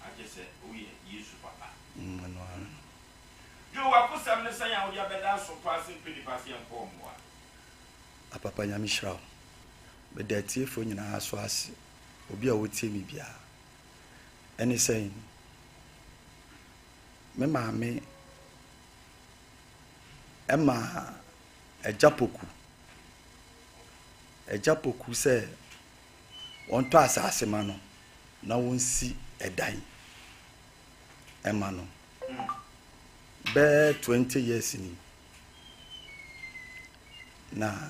Aje se oye Yesu papa. No. Jo wa kusam ne san ya wo ya beda so pasin pedi pasien ko mo. Apapa nyame hira. Be de tiefo nyina aso ase. Obi a wotie mi bia. Any saying, me maame Emma Ejapoku say on to asase ma no na wonsi edan Emma no be 20 years ni na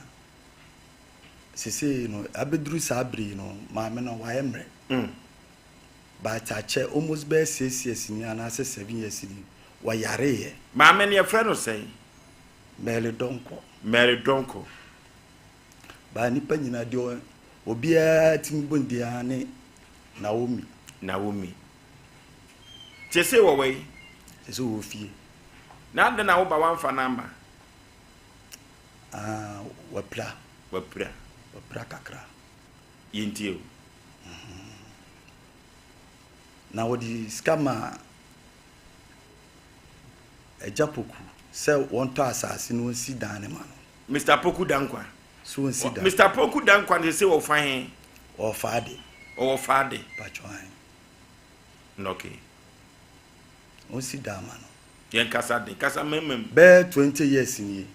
sisi no abedru sabri no maame no wa emre but ache almost be 6 years ni ana 7 years ni wa yare ye maame ne friend no say Mary Donko ba nipa nyina de obi a timbondi ane Naomi Chese wo we chese wo fie na ande na wo ba wan fa number wapra kakra yintio na wodi skama Ejapoku se won to asase no si dan ne ma no Mr Poku Dankwa so won si dan Mr Poku Dankwa ne se wo fan o faade pachwan okay o si dan ma no yen kasa memem be 20 years ni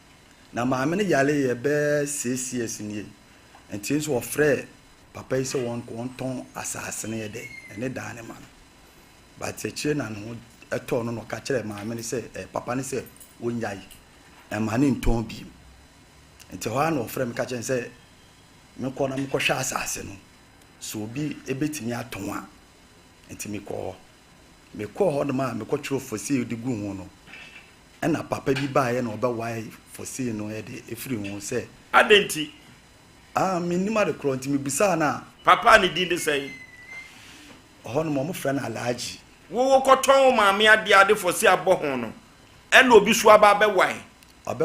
na maame ne yale ye be 6 years ni enti so ofre papa yi se won ton asase ne ye de ene dan ne ma no ba techire na no eto no ka kire maame ne se papa ne se wonyai e ma ne nton bi enti ho na ofre me ka kire se me ko na me ko hwa asase no so bi ebetimi aton a enti me ko ho no ma me ko twiro fosi di gu ho no ena papa bi baaye na oba wai fosi no e de efiri ho se adenti minima de kro enti me bisa na papa ne din de sei ho no mo frɛ na alhaji wo koton maame ade fosi abɔ ho no ena obi so aba be wai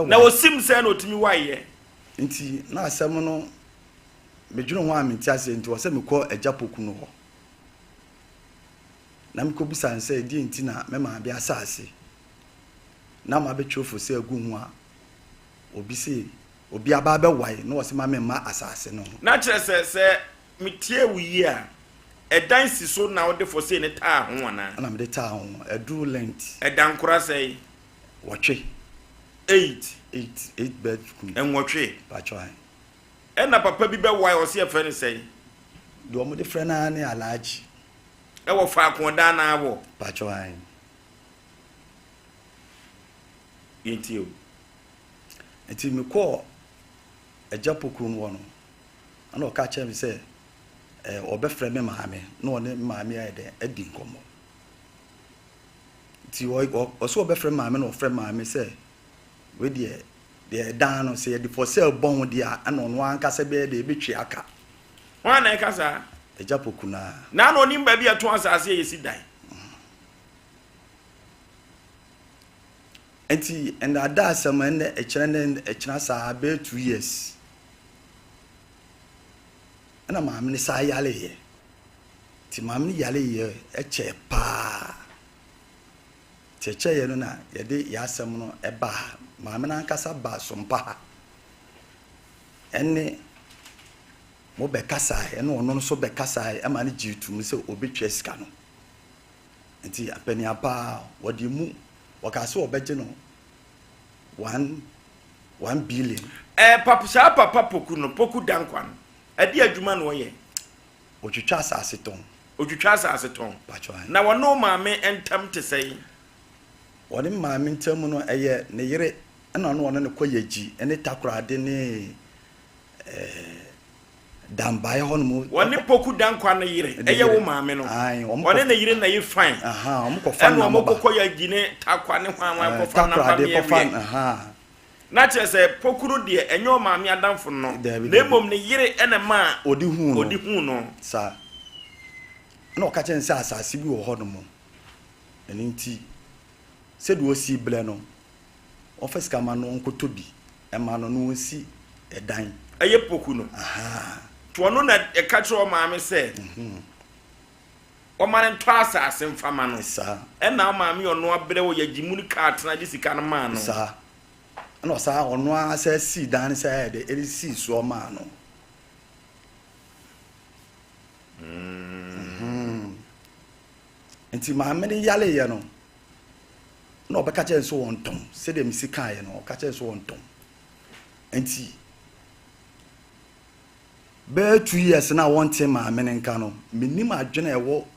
na osim se na otimi wai ye nti na asɛm no medwuno ho amenti ase nti wo se me kɔ Ejapoku no ho na me ko bisa nse di nti na me ma bia asase na ma be twofo se agu ho a obi aba be wai na wo se ma me ma asase no na kyerɛ se metie wuyi a edan si so na wo de fo se ne taa ho ana na me de taa ho eduru lent edan kora sei wotwe 8 bed school enwotwe pachwan ena papa bi be wai o se afɛ ne sei do mo de frɛ na ne alhaji e wo fa kon da na abo pachwan yintio enti me call agya poku no no ana o ka che me say obefrɛ me maame na one maame ayɛ adi nkomo ti o so obefrɛ maame na ofrɛ maame say we de dan no say the for sale bon dia ana ono ankasa be de betwi aka wan na kasa agya poku na no nim ba bi ato asase yesi dan enti and ada asɛm ne ɛkyerɛ saa be 2 years ana maame ne saa yale ye ti maame ne yale ye ɛkyɛ pa kyɛkyɛ ye no na ye de ya asɛm no ɛba maame na ankasa ba sompa ɛne mo be kasa ɛne ɔno no so be kasa ɛma ne jitu sɛ obetwa sika no enti apani apa wɔde mu wakase obegye no 1 billion papa poku no poku dankwan adi adwuma no ye otwitwa asase ton na wono maame entam te sei woni maame ntam no eye ne yere na no ne koyagi ene takorade ne dambaye honmu woni poku dankwan no yere eye wo maame no woni ne yere na ye fine omkofan na koyagi ne takwa ne hwan kofan na ba na chese pokuru de enyo maame adamfo no na mom ne yere ene ma odi hu no sa na oka chen se asase bi wo ho no mo eni nti se do osi ble no office kama no nkotobi e ma no no osi edan eye poku no to no na e ka kire o maame se o ma ne to asase mfama no sa e na maame ono abre wo yagimuni ka atena di sika no ma no sa no sa ono asa si dan sa de eri si so ma no enti maame ne yale ye no no obeka che so wonton se de mi sika ye no ka che so wonton enti be 2 years na wonte maame ne nka no menim adwene ewo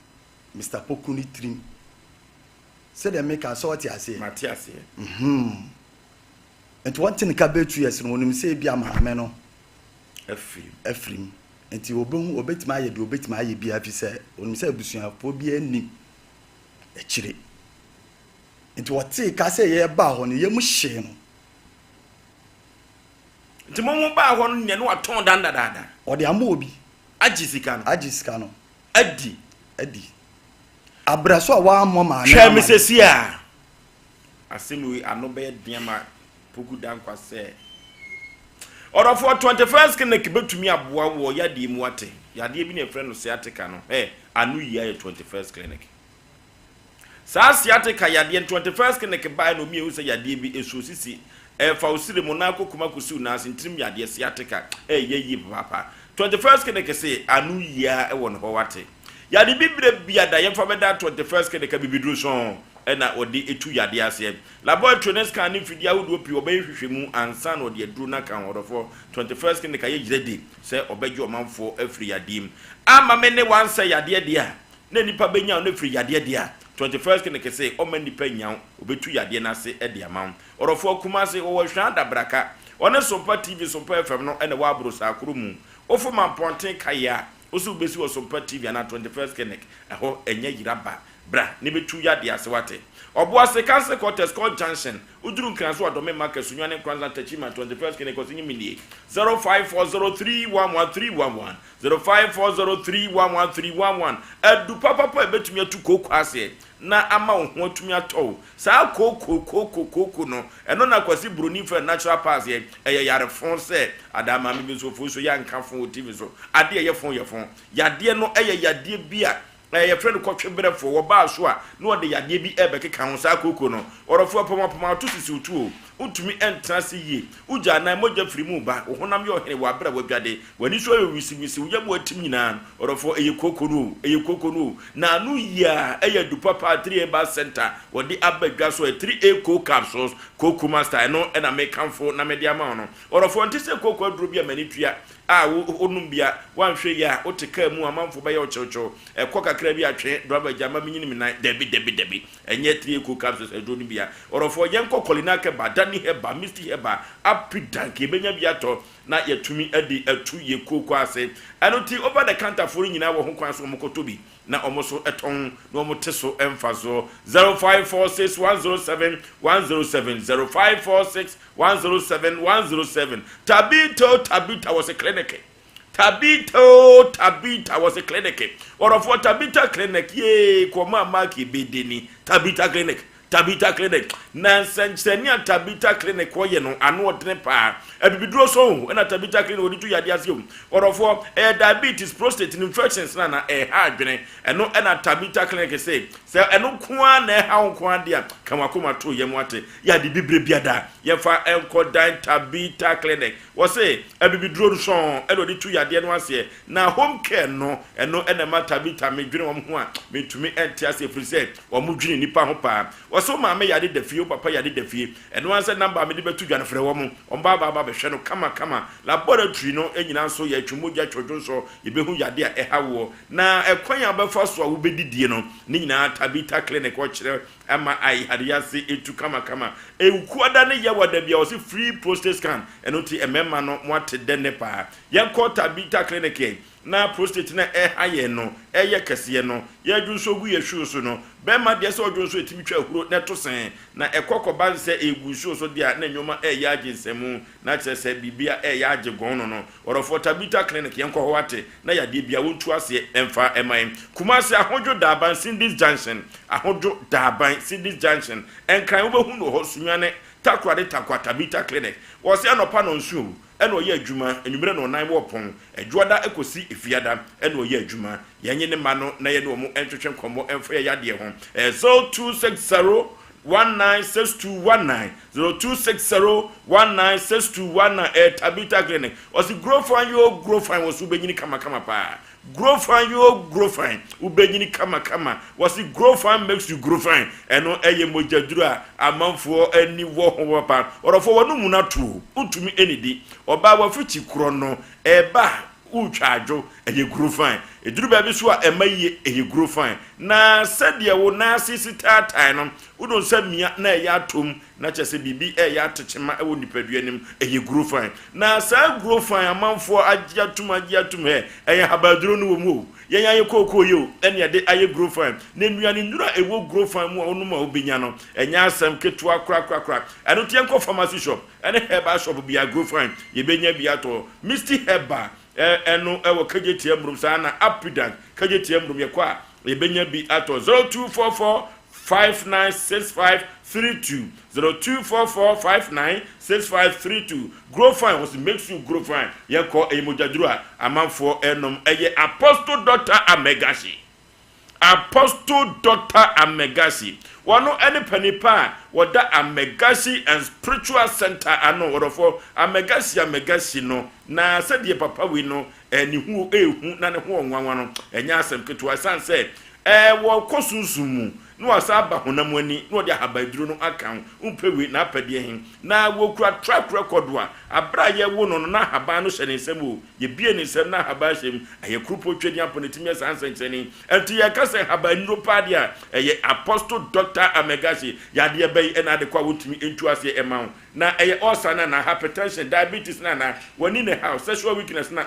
Mr. Pokuni trim se de make a sort ase Matias enti wonte ne ka be 2 years no wonim se bia maame no afrim enti obetima aye de obetima aye bia fi se wonim se abusuafo bia ni echire enti wote ka se ye ba ho ne ye mu hye no enti mo ba ho no ne no aton danda o de amba obi agisika no adi abraso a wa mo ma na hwe mesesi a asemi ano be diama poku dankwa se orofo 21st clinic betumi aboa wo yade mu ate yade bi na friend no sciatica no anu yia 21st clinic sa sciatica yade 21st clinic ba no mi e se yade bi esu sisi fa usire mo na kokuma kusu na asintrim yade sciatica yeyi papa 21st clinic se anu yia wo no wate yade bibire bia da yemfa beda 21st clinic bibidru so na odi etu yade ase laboratory ne scan ni fidia wodo pi obehwehwe mu ansa na odi aduru na kan wodofo 21st clinic ye jiredi se obegye omanfo afri yadim ama me ne wansa yade dia na nipa benya na afri yade dia 21st clinic se o ma nipa nya obetu yade na se e dia man orofo kuma se wo hwa da braka one Sompa TV Sompa FM no ene wa abro sa akoro mu ofo man ponten kaya osu besi wo Sompa TV na 21st clinic eho enye yiraba bra ne betu yade ase wate obo ase cancer quarters called junction uduru nkranso adome market sunwane kwanza tachima 21st clinic osinyi minie 0540311311 0540311311 adu papa ebetumi atu koko ase na ama ho atumi ato saa koko no eno na kwasi broni for natural pass ye yare fon se adama me bi so fo so ya nka fon TV so ade ye fon yade no yade bia ye friend ko twebere wo ba so a no de yade bi ebekeka ho saa koko no orofo poma to sisi utu utumi entrance yi uja na moja firimu ba honam yo hene wa bra wadwade wani so wisi uja mu atim nyina orofo eye koko no na anu ya eye du papa 3 bar center wodi abadwa so 3A co capsules koko master no na make camfo na media ma no orofo ntise koko aduro bia mani tua onum bia wanhwe ya oteka mu amanfo ba ya ochecho ekọ kakra bi atwe driver jama minyini mina debi enye trie ko capsules edro ni bia orofo yenko kolina ke badani heba misti heba apidan ke benya bia to na yetumi adi atu ye koko ase anoti over the counter for nyina wo ho kwan so mokotobi na omoso eton no moteso emfazo 0546107107 0546107107 Tabita was a clinic. Tabita was a clinic. Or of what Tabita clinic, ye, Koma Maki Bidini, Tabita clinic. Nansenya Tabita clinic koye no anu odne pa ebibidro so na Tabita clinic oditu yade asem orofo diabetes prostate infections na ha adwene eno na Tabita clinic say eno koa na ha nkoa de kamakoma to yemu ate yade bibre biada yefa enko dan Tabita clinic wo say ebibidro so eno oditu yade no ase na home care no eno ma Tabita medwene wom ho a metumi ente ase free say wo mudwene nipa ho pa so ma me yade defie papa yade defie eno anse number me de betu dwane frɛ wo mo omba baba be hwɛ no kama laboratory no enyina so ya twumogya twodwo so yebehu yade a ɛhawo na ɛkwan abefa so a wo bedidie no ne nyina Tabita clinic wo kyerɛ ama ai hadiase etu kama ewukuada ne ye wada bia wo se free prostate scan eno ti emema no mo ate de ne pa yenko Tabita clinic na prostate na haye no eye kese no ye dwunso gu ye hwu so no be ma de se odwunso etimi twa huro ne to sen na ekokoba nse egu hwu so dia na nyoma eye agensemu na kyese bibia eye agegon no orofo Tabita clinic yenko ho wate na yade bia wontu ase emfa eman Kumasi ahodwo daban Sindis Junction ahodwo daban Sindis Junction enkan wo behu no ho sunwane takwade Tabita clinic wo se anopa no nsu eno ye adwuma enumere no nan wo pon adwoda ekosi efiada eno ye adwuma yenye ne ma no na ye no mo entwetwe nkomo emfa ye yade ho 0260196219 0260196219 Tabita clinic osi grow fine was ubenyini kama pa grow fine ubenyini kama wasi grow fine makes you grow fine eno eye mojaduru a amanfo ani wo ho pa orofo wonu munatu utumi enidi oba wa fichi kro no eba utwajo eye grow fine eduru ba bi so a emaye eye grow fine na sade wo na sisitatai no udon samia na eye atom na chese bibi eye atechema ewo nipaduanim eye grow fine na sa grow fine amanfo agiatum he eye habaduro no wo mu yenya ye kokoyo ene ye de aye grow fine na nuane ndura ewo grow fine mu onu ma obenya no enya asem ketua kra eno tienko pharmacy shop ene herbal shop bia grow fine ye benya bia to Misty Herbal eno ewo kageti emrum sana apidan kageti emrum ye kwa ebenya bi ato 0244596532 0244596532 grow fine was makes you grow fine ye ko emojaduru a amanfo enom eye Apostle Dr. Amegasi wano ene panipa wada Amegasi and Spiritual Center ano wodofo Amegasi no na sede papa we no eni hu ehu na ne ho onwanwa no enya asem ketua sanse wo kosunsumu no asaba honam ani no de habaduru no akan umpewe na apade hin na wo kura track record a abra ye wo no na haba no hye ne nsem o ye bie ne nsem na haba hyem aye krupo twani aponetimi sanse nkyeni enti ye kase haba nro pade a eye Apostle Dr. Amegasi yade ye bai ena de kwa wotumi entu ase ema na eye ulcer na hypertension diabetes na woni ne house sexual weakness na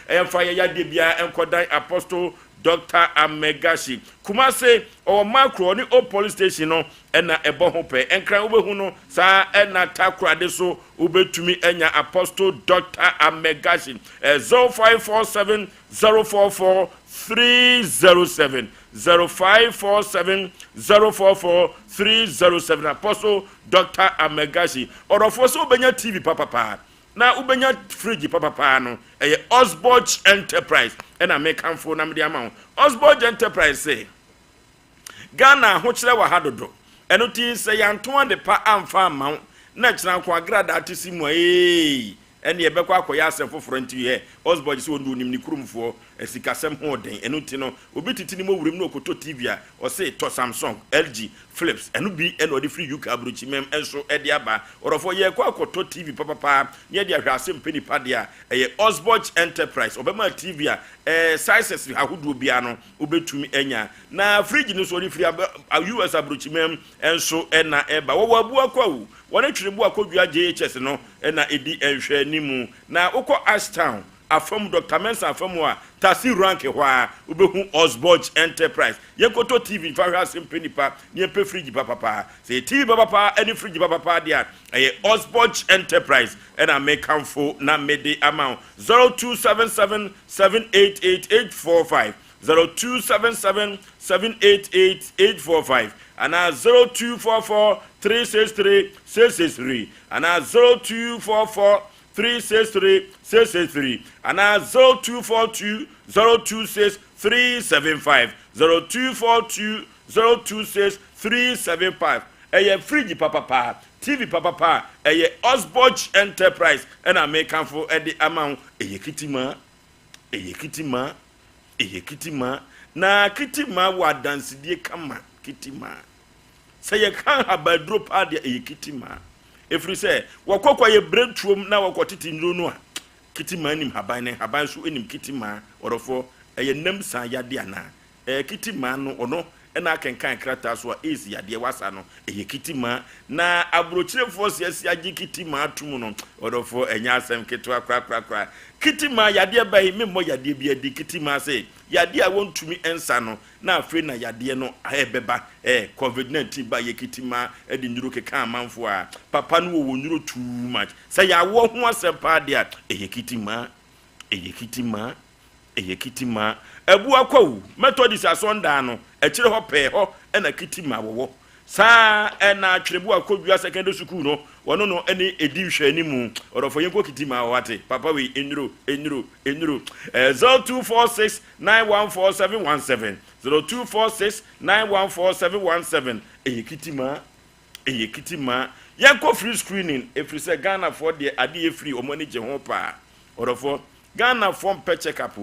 eye fa ye yade bia enkodan Apostle Dr. Amegasi Kumasi or macro ni o police station no ena ebo ho pe enkran obehu no sa ena takra de so obetumi enya Apostle Dr. Amegasi 0547 044 307 0547 044 307 Apostle Dr. Amegasi orofo so benya TV papa na ubenya fridge papa no Osborge Enterprise and I make am for na me amount Osborge Enterprise say Ghana ho kire wa hadodo eno ti say yanto de pa amfa amount na kira kwa grada atisi mu ene ye bekwa akoya asem foforo nti he Osborge so ndu nim ni kurumfo esikasem ho den enu ti no obi titi ni mo wurim no koto TV a o say to Samsung LG Philips enu bi eno de free UK abrochimem enso e de aba orofo ye kwa koto TV papa ye de ahwe asem peni pade a eye Osborch Enterprise obema TV a sizes ahodo bia no obetumi enya na fridge no so de free US abrochimem enso ena eba wo abu akwa wona twiremu akodua JHS no ena edi enhwe nimu na ukọ Ashtown afam Dr. Mensa afam a tasi rank hwa ubehu Osborch Enterprise yekoto TV fa hwa sempenipa ne pe fridge papa say TV papa any fridge papa dia Osborch Enterprise ena make amfo na mede amount 0277788845 0277788845 and 0244363663 and 0244363663 and 0242026375 0242026375 fridge papa TV papa Osborch Enterprise and I make for the amount kitima na kitima wa dance die kama kitima say ye kan habadro pa de kitima efri say wakokwa ye breadtrum na wakotiti ndro no a kitima nim haban so enim kitima orofo ye nam san yade ana kitima no ono na akenkan krata so easy yade wasa no kitima na abrochire force yesi agi kitima atum no orofo enya asem ketwa kra kitima yade bai memmo yade bia di kitima say yade a wontumi ensa no na afre na yade no ahebeba COVID-19 ba ye kitima edi nduru keka amanfo a papa no wo nduru too much say ya wo ho asempa de a kitima ebu akwawu Methodist asonda no ekire ho pe ho na kitima wo sa na atwerebu akodua secondary school no wono no eni edi hwe animu orofo yenko kitima wate papa we enuro 0246914717 0246914717 kitima yenko free screening efri se Ghana for the ade free omani je ho pa orofo Ghana form per check up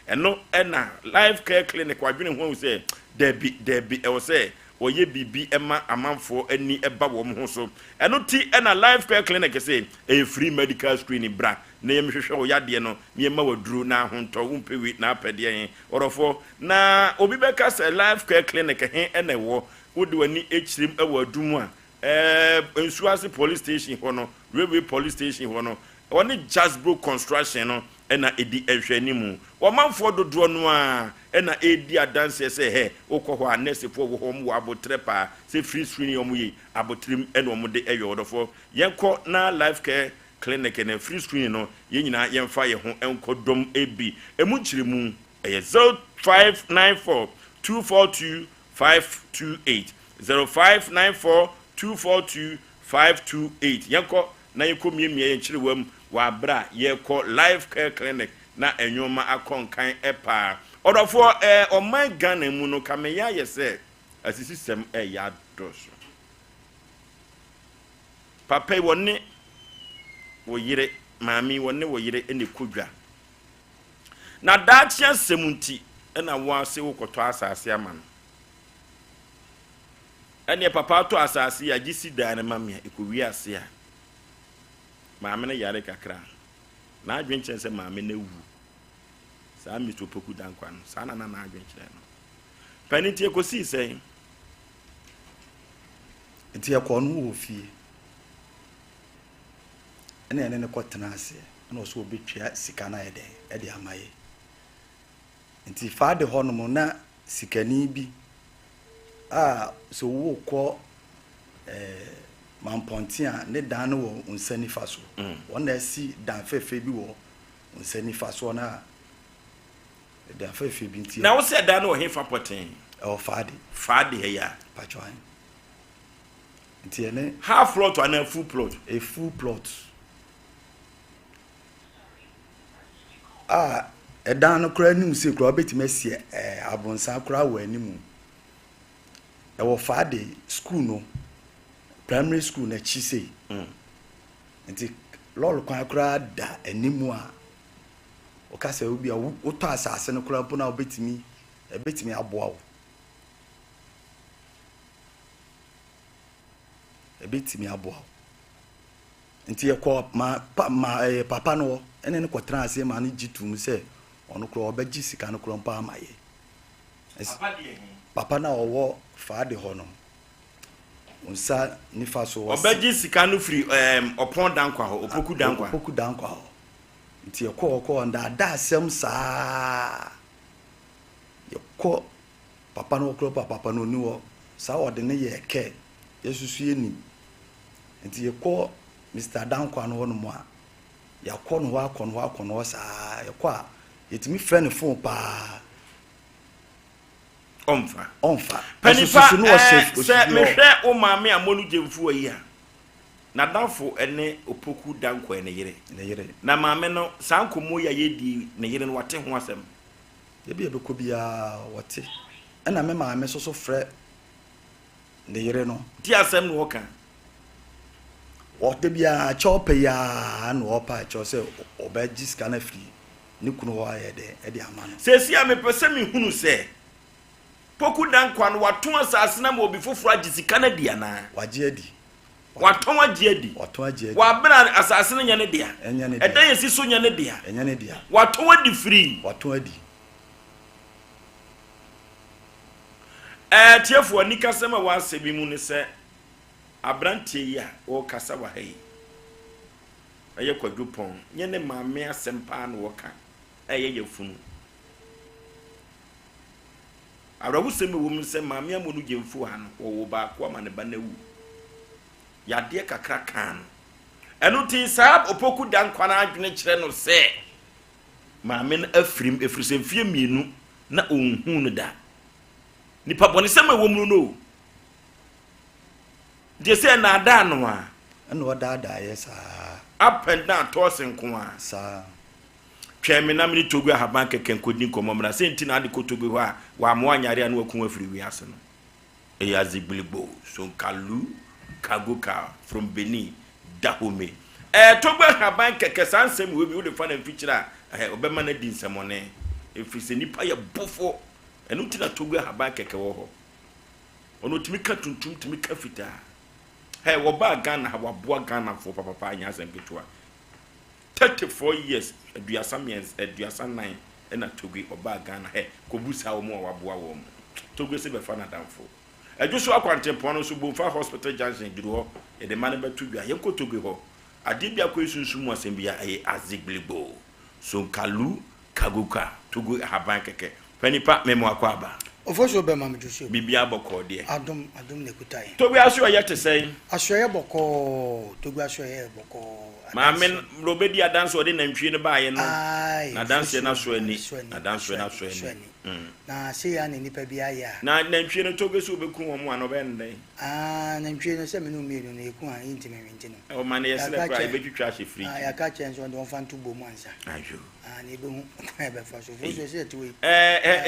eno ena life care clinic wadwene ho say debi e wo say oye bibi ema amanfo ani eba wo ho so eno ti ena life care clinic say a free medical screening bra na yemhwehwe wo yade no me ma waduru na ahonto wumpewi na apede yen orofo na obi beka say life care clinic he ena wo wode wani echirim ewadum a Nsuase police station ho no railway police station ho no oni Jasbro construction no ena edi ehwanimu womanfo dodo no a ena edi adanse se he okwo a nesefo wo hom wo abotrepa se free screening omuyi abotrim ena omde eyodofo yenko na life care clinic na free screening no yenyina yemfa ye ho enkodom ebi emuchirimu 0594 242 528 0594 242 528 yenko na yeko miemie yenchiriwam wa bra ye ko life care clinic na enwoma akonkan epa odofo oman Ghana mu no kameya ye se asisi sem ya doso papa woni wo yire mami woni wo yire ene kodwa na dachia semunti na wa se wo koto asase ama no ene papa to asase ya gisi dan na mamia ekowi ase a maame ne yare kakra na adwenche se maame na wu saa mitopoku dankwa no saa na adwenche no paniti ekosi sei nti yakọ no wo fie ene ne ko tenase na o so obetwa sika na yede e de amaye nti faade honom na sikani bi so wo ko Mampontia ne dan wo nsani faso wona si dan fefe bi wo nsani faso na dan fefe bi ntia na wo se dan wo hefa poten o faade he ya patwan ntia ne half plot and a full plot dan no kra nim se kra obetima sie abonsa kra wa animu e wo faade school no primary school na chise nti lol kwa kra da animu a o ka se obi a wo to asase no kura mpo na obetimi aboa wo ebetimi aboa nti ye ko papa no ene ne kwatra ase ma ne gitum se ono kura obegi sika no kura mpo amaye papa na owo faade ho no unsa nifa so obegi sika no free opon dankwa ho opoku dankwa ho nti ye ko nda asem saa ye ko papa no kura papa no ni wo saa ode ne ye ke yesusu ye ni nti ye ko Mr. Dankwa no no mo a ya ko no akọ saa ye ko a yetimi friend phone pa onfa panipa se mehwe o maame amonu jemfu ayi a na danfo ene opoku Dankwa ene yere na maame no sankomo ya yedi ne yere no wate ho asem ye bi ebeko bia wate ena me maame so frɛ ne yere no ti asem no woka wote bia chope ya no opa cho se obaji scan free ni kunu ho ayede e de amano sesi a me pese me hunu se poku Dankwa no waton asase na mo bi foforo agisika na dia na waje adi waton waje adi wa bra asase na nyane dia edan yesi so nyane dia waton adi free waton adi tiefo ani kasema wa sebi mu ne se abrantie ya o kasa wa hei aye kwadupon nye ne maame asempa na woka aye yefunu arawu seme wo mu se maame amonu gemfu ha no wo ba ko ma ne ba na wu ya de kakra kan enu ti sab opoku Dankwa na adwene kire no se maame na afrim efrisem fie mienu na onhu no da nipa boni seme wo mu no je say na da no a na oda yes up and down tossing kwa sa tweme na mini togu ahaban keken kodin komomra senti na ade kotogu ho a wa mo anyare anu akun afiri wi ase no e Azigbilibo so kalu kagoka from Benin Dahomey togu ahaban keke sansem we bi wo de fa na mfikyira obema na di nsemone efrise nipa ye bofo enu ti na togu ahaban keke wo ho ono timi ka tuntum timi ka fita wo ba Ghana ha waboa Ghana for papa anya asempetwa 34 years aduasa 9 na Togo oba Ghana kobusa wo mo waboa wo mo Togo se be fa na danfo adwoso akwantempon no so Bomfa Hospital Junction duru ho e de mane betu bia ye ko Togo ho ade bia ko esunsun mu asem bia Azigbilibo so kalu kagoka Togo haban keke panipa memo akwaba ofosho be ma meduso bibia boko de adom ne kutai Togo aso ye te sei aso ye boko Togo aso ye boko ma men robedi adanso ode nantwie ne baaye no na danse na so ani na danso na so ani na se ya ne nipa bia ya na nantwie no Togo so beku wo mo ano be ndai nantwie no se me no mienu na eku an intime no o man ye sele pra e betwitwa hye free ya ka chen so don fan tubo mu ansa ajo na ebe hu be fa so fo se ti we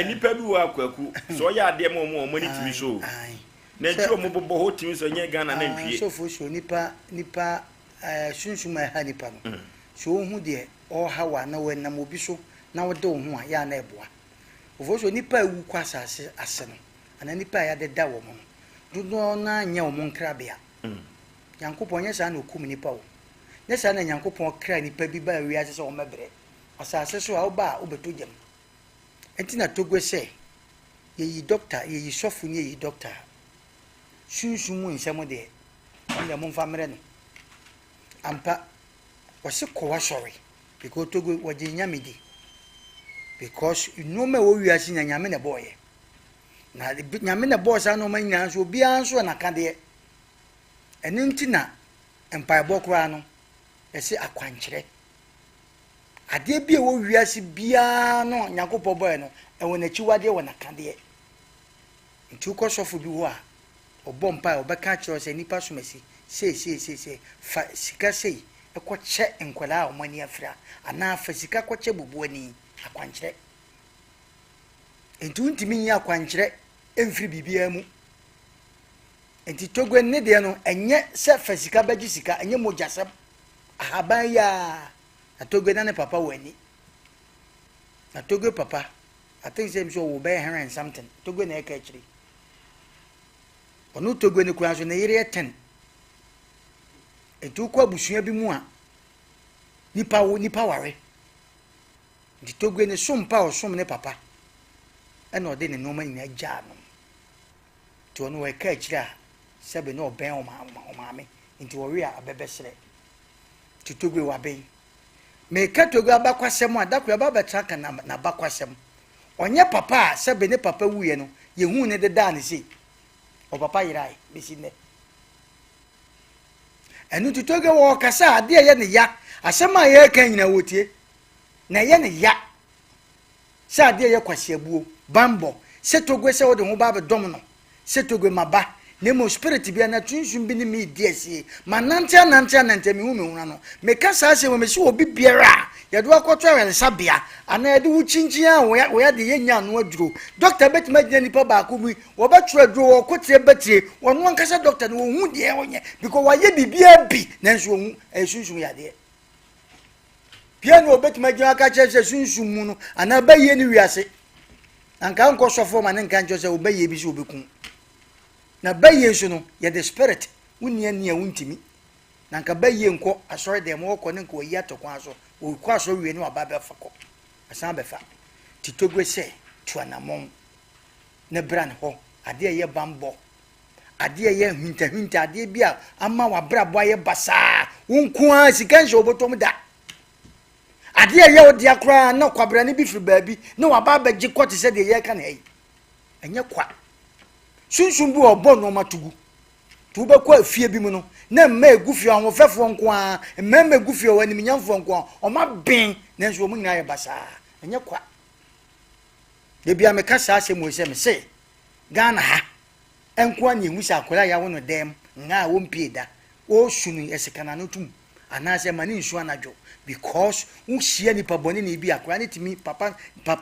nipa bi wa akwaku so ya ade mo ni timi so na ntwo mo bobo ho timi so nye Ghana na ntwie so fo so nipa sunsuma ha nipa no so hu de o hawa na we na mo bi so na wo de ho a ya na eboa ofo so nipa ewu kwasa ase no ana nipa ya de da wo mo do na nya wo mo nkrabia Nyankopon nya sa na okum nipa wo ne sa na Nyankopon kra nipa bi ba wi ase so o mebre asase so a wo ba wo beto jam enti na Togo se ye doctor ye sofu ni ye doctor sunsumu nsemo de on mo mfa mere no ampa wase kowa sorry because Togo waje nyame di because no me wo wiase nyame ne boye na nyame ne boss ano ma nyina so bia so na kade eninti na empire bokra no ese akwankyere ade bia wo wiase bia no Nyankopɔ boye no e wona chiwade wona kade nti ko sofu bi wo a obompa obeka kiro se nipa somasi se fa sika sei ekwoche enkwala omani afra ana fa sika kwoche bubuani akwankyere entu ntimi nya akwankyere emfiri bibia mu enti Togo ne de no enye se fa sika baji sika enye mojasem ahaban ya na Togo na ne papa wani na Togo papa I think say so will bear her and something Togo na ekachiri onu Togo ni kura so na yire 10 etu kwa busua bi mu a nipa ware di Togo ni sompa o som ne papa ena ode ne noma nyina gya no to onu ekachiri a sebe no ben o maame nti wo wi a abebesere ti Togo wa ben me ka Togo abakwasem a dakwa babetra ka na abakwasem onye papa sebe ne papa wuye no ye hu ne deda ne si o papa yirai bisi ne enu ti Togo wo kasa ade ye ne ya asema ye kan nyina wotie na ye ne ya sa ade ye kwase abuo bambo se Togo se wo de ho ba be dom no se Togo maba nemo spirit bia na tunsun bi ni mi die manante mi hu me huna no me kasa se wo me si obi biara ya do akoto awen sabia ana ya de wu chinchin a wo ya de yenya no aduro doctor betima gina nipa ba ko bi wo betro aduro wo kotie betie wo no nkasa doctor no hu de wonye because wa ye bibia bi nanso wo hu esunsun ya de bia no betima gina aka che se sunsun mu no ana ba ye ni wiase anka nko sofo ma ne nka njo se wo ba ye bi si obekun na baye so no ye the spirit wunia nia wuntimi na nka baye nko asori dem wo ko ne nko yi atokwa so o kwa so wie ni aba be fako asan be fa ti Togo se tuanamon ne bran ho ade ye bambo ade ye hinta ade bia ama wa brabo ye basa wonko a sikan so botom da ade ye odi akra na kwabra ne bi firi baabi ne wa ba gi kwoti se de ye ka na yi enye kwa sunsun bi obo no matugu tu be kwa afie bi mu no na mma egufie ho fefo nko a mma egufie wani minyamfo nko a o ma ben na nso mu nyina ye basa enye kwa de bia me kasa ase mo se me se Ghana ha enko ani hu sha akora ya wono dem nga wo mpie da o sunu esekana no tum anase mani nsu anadwo because wo hia ni pabone ni bi akora ne timi papa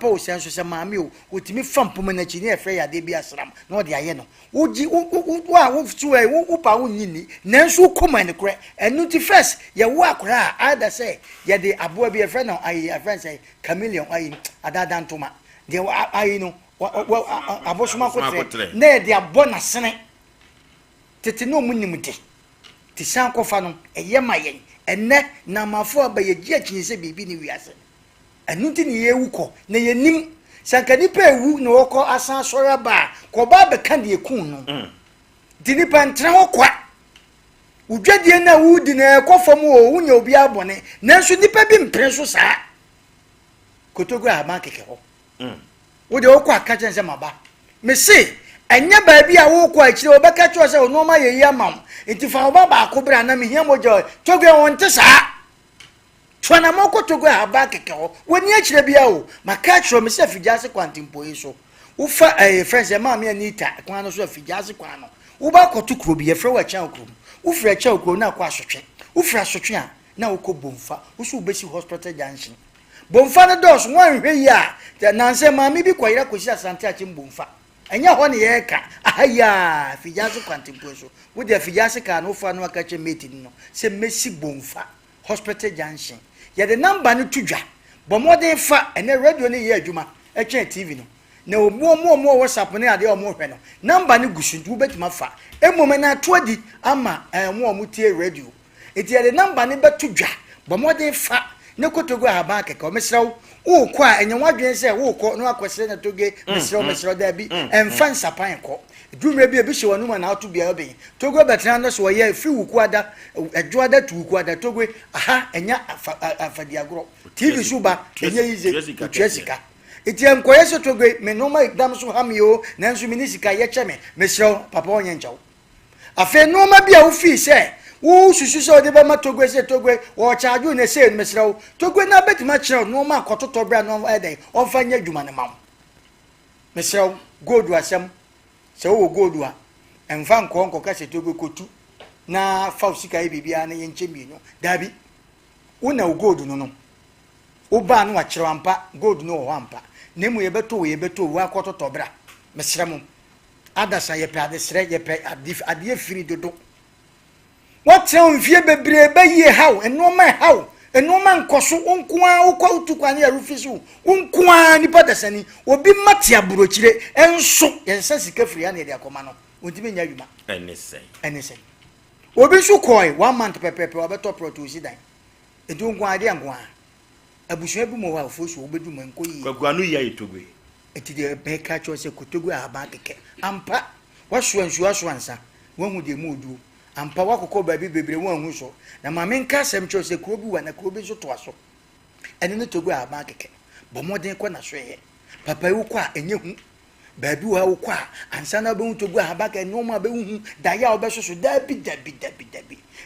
o senso se maame o timi fampo na chi ne efre ya de bi asram na o de aye no woji wo fuwe wo pa wo nyini nanso koma ne kore enu ti first ye wo akora ada say ye de aboa bi efre na ayi efre say chameleon ayi adada ntoma de ayi no abosuma kotre na de abona sene tete no munimde ti san kofa no eye mayen enne na mafo abaye gi akyinse bibi ni wiase anuti ni yewuko na yenim sanka nipa ewu na woko asan sora ba ko ba be kan de kun no dini pantra wokwa udwadie na wudi na ekofam o wunya obi abone nanso nipa bi mpre so saa Kotogo aba keke ho wode wokwa aka kyense maba me se enya baabi a wokwa akire obeka cho se no ma yeyi amam ntifa oba ba akobra na me hia mojo Togo wonte saa twana moko Togo aba keke ho woni akire bia o maka cho me se fijase kwantimpo yi so ufa friends e ma me anita kwan no so fijase kwan no wo ba koto kuro bi ye frɛ wa kyan kuro wo frɛ kyan kuro na kwa asotwe wo frɛ asotwe a na wo ko bomfa wo so besi hospital junction bomfa no dos wan hwe yi a nanse ma me bi koyira kosi asante a chim bomfa enya ho ne ye ka ahaya fijase kwantimpo so wo de fijase ka no fa no aka che meeting no se mesi bomfa hospital junction ye de number no tudwa bomode fa ene radio ne ye adwuma e che TV no na omo WhatsApp ne ade omo hwe no number ne gusu du betima fa emome na toadi ama omo tie radio eti ye de number ne betudwa bomode fa ne Kotogo aba keke o mesraw wo ko a enye wadwen se wo ko no akwesere na Togo mesraw da bi emfa nsapan ko dumre bi ebi hye wonu na ato bia oben Togo betra no so ye fi wuku ada adwoada tu wuku ada Togo aha enya afadiagro TV suba enye yize twesika eti enkoye so Togo me no ma dam so hamio nanso minisika ye cheme mesraw papa onye nchaw afa no ma bia wo fi se wo susu so de ba ma Togo se Togo wo charge na se mesraw Togo na betima kire no ma kototo bra no eden onfanya dwuma ne mam mesraw godu asem se wo godu a enfa nko ka se Togo kotu na fa sika e bibia na ye nchemi no dabi una godu no wo ba no wa kire ampa godu no wo ampa nemu ye beto wo akototo bra mesramu adasa ye pe adesre ye pe adie firi dodo what tell mfie bebre be ye how eno ma how enoma nkoso onkoa okwa utukwa ne arufisu onkoa nipa dasani obi mate aburochire enso yensa sika firi ane de akoma no ontime nya dwuma enese obi so koi 1 month pepepe obeto produce dan edu nko ade anko abusua bi mo wa ofosu obeduma nko yi kwakwanu ya itogwe eti de beka cho se kotogwe aba keke ampa wasuansu ansa wahu de mu odu ampa wakoko ba bi bebre wahu so na mame nka sem cho se kuro bi wa na kuro bi so to aso ene ne togwe aba keke bomoden kwa na so ye papa yi kwa enye hu ba bi wa kwa ansa na be hu togwe aba ke no ma be hu da ya obesoso dabi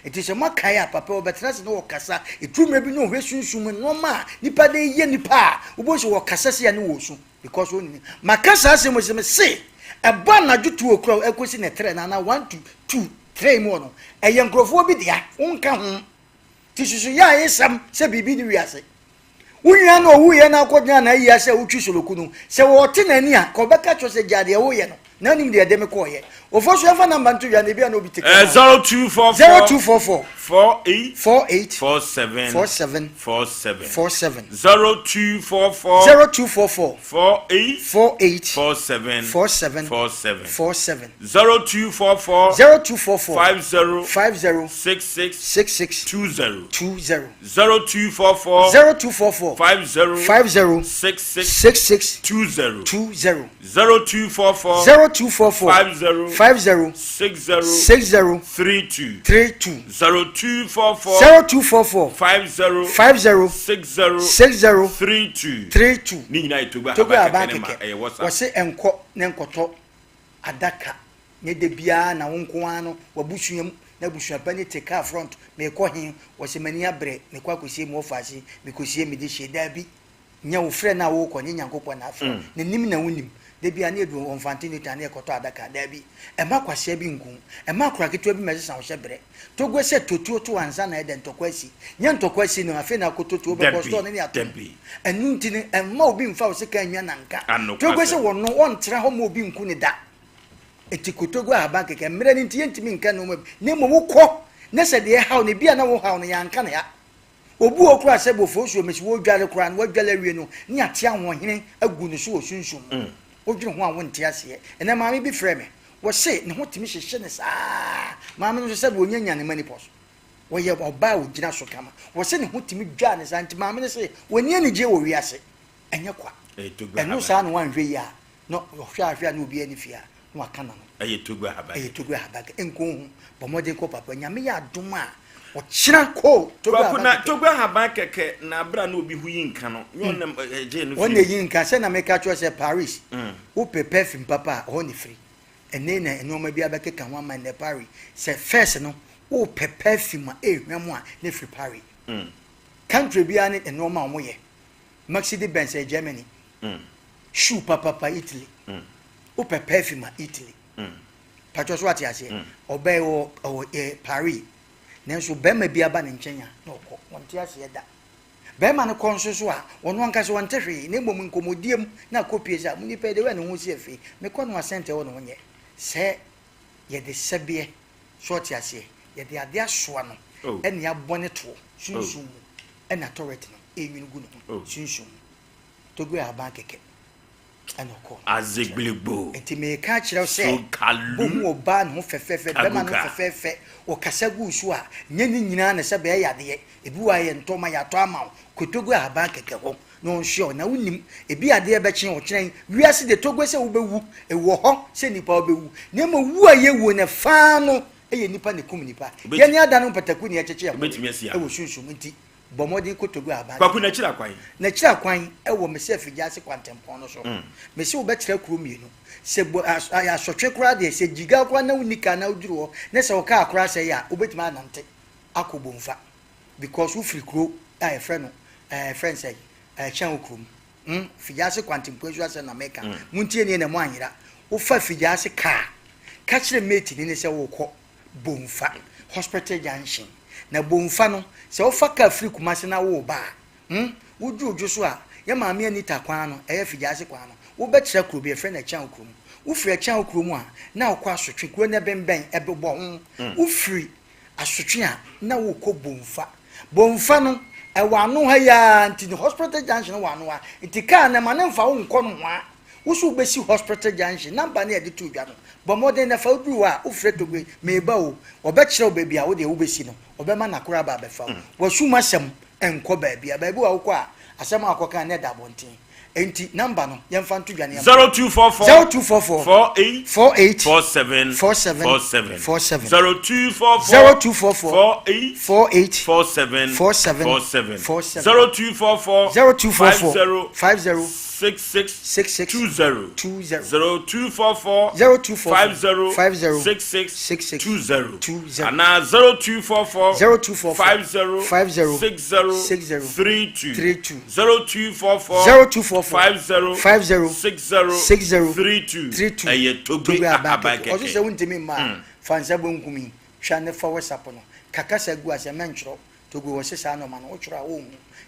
eti se makaya papa obetrase no okasa etrume bi no hwe sunsun no ma nipa de ye nipa oboso okasa se ya ne wosu because oni makasa ase mo se eba na jutu okro ekosi ne 3 na 1 2 3 mo no eye nkrofo bi dia unka ho tisusu ya yesam se bibi ni wiase unya no wuye na akodnya na yi ase utwi solokunu se wo te nani a ko beka cho se jade wo ye no na nim de dem ko ye ofosu afa number ntu ya na bia na obi take 0244 48 47 0244 48 47 50 66 20 0244 50 66 20 50 60 32 0244 50 60 32 ni nyina itogba abakeke wose enko ne nkoto adaka ne de bia na wonko ano wabusuam na busua pa ne take car front me ko hin wose mani abre me kwa kosie mo faasi me kosie me de sheda bi nya wo frɛ na wo ko ne nyankopɔ na afɛ ne nim na wonim de bia ne edu onfantini ta ne ekoto adaka da bi e ma kwase bi ngun e ma kura keto bi mese san wo hyebere to gwe se totuo to ansa na ede ntokwasi nya ntokwasi no afi na kototuo be kosto ne ato enu ntini e ma obi mfa wo se kan nwa nanka to gwe se wono won tra ho ma obi nku ne da etikotogwe aba keke mre ni ntie ntimi nka no mu ne mo wokɔ ne se de haw ne bia na wo haw no yanka na ya obu okura se bofo so mesi wo dwale kura no wo dwale wie no ni ate ahohene agu ne so osunsun odwene ho a wo ntia se ene maame bi frɛ me wo se ne ho timi hyehye ne saa maame no se be onyanya ne mani pos wo ye oba o gina so kama wo se ne ho timi dwa ne saa nti maame ne se woni ani je wo wiase enye kwa enu saa no wanhwe ya no hwa ahwa na obi ani fia no akana no ayetogwa habaga enko hu bomode ko papa nyame ya adom a ochira ko togwa habaga keke na bra na obi hu yinka no nyonam je no won yinka se na meka cho se Paris wo pepe fim papa ho ni free ene na enoma bia be keka ho man ne Paris se first no wo pepe fim a ehwem a ne free Paris country bia ne enoma o moye Mercedes Benz Germany shoe papa Italy wo pepe fim a Italy patcho so ati ase obey wo Paris nenso bema bia ba ne nkyenya na okọ wonte ase da bema ne konso so a wono anka so wonte hwe ne mmom nkomodiem na kopie sa muni pe de we ne ho si afi me kono asente wo no nye se ye de sebie so ati ase ye de ade asoa no ene ya bone to sunsun ene authority no enwinu gu no sunsun to go aba keke anoko azegblebo enti me ka kire se bomu oba no fefefe bema no fefefe o kasagu so a nyani nyina na se be yade ebi wa ye ntoma ya to ama kotogu aba keke ho no hwe na unim ebi ade be kyen o kyerɛn wiase de togo se wo bewu ewo ho se nipa wo bewu na mo wu a ye wo ne fa no eye nipa ne kum nipa ye ni ada no pataku ne ya kyekye ewo sunsun nti bomodi kotogu aba kwaku na kira kwan ewo me se figyase kwantempon no so me se wo bekyerɛ kuro mienu se ya sotwe kura de se giga kura na unika na uduro ne se wo ka kura se ya obetima anante akobomfa because wo free kuro a friend no friend say chan okrom figyase kwantempon so ase na meka muntie ne na mo anyira wo fa figyase ka kyerɛ mate ni ne se wo kɔ bomfa hospital junction na bomfa no se wo fa ka free kumase na wo ba wuju so a ya maame anita kwan no figyase kwan no wo bekyerɛ kuro bi friend na chan okrom wo free chan okrom a na wo kɔ asotwe kuro na bemben ebebɔ ho wo free asotwe a na wo kɔ bomfa no wano ha ya nti hospital junction wano ha nti car na ma ne mfa wo nkɔ no ho a wusu besi hospital junction number na yɛde to dwa no bɔ modern na fa duru a wo frɛ togbe meba o ɔbɛkyerɛ wo baabi a wo de wo besi no ɔbɛma na kora ba bɛfa wo su masɛm ɛnkɔ baabi a baabi wo kɔ a asɛm akɔka na da bonten enti number no yɛmfa nto dwa ne 0244 48 47 0244 50 66 20 0244 50 66 and now 0244 50 32 0244 50 60 32 aye tobi abake ozo se wuntimi ma fansa bonkumi hwa ne fa WhatsApp no kakasa gu asema ntro togo wo sesa no ma no wo twra wo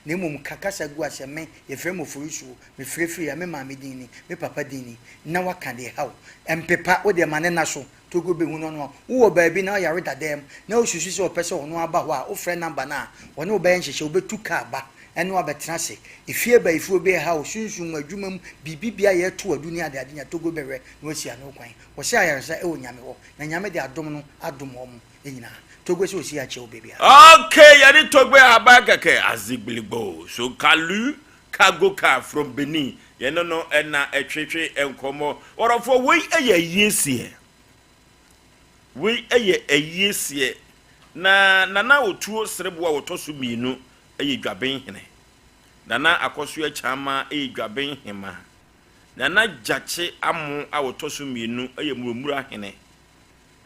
na mum kakasa gu asema ye frem ofurisu me frefri ya me ma me dini me papa dini na waka de hawo empepa wo de mane na so togo be hu no no wo ba bi na ya reda dem na o susu se o pese o no aba ho a o frɛ number na wo ne o ba yenhyehyɛ o betu ka ba eno abɛtena se ifie ba ifuo be ha o sunsun adwumam bibibia ye to aduni ade ade nya togo bɛrɛ no asia no kwan wo se ayaresa e o nyame ho na nyame de adom no adom ho enyina togo se o si ache o bebia okay yari togo abakeke azigbilibo so kalu kagoka from Benin ye no na etwetwe enkomo orofo we eye yesie na otuo sereboa wotoso mienu eye dwaben hene nana akoso achama eye dwaben hema nana jache amu awotoso mienu eye murumura hene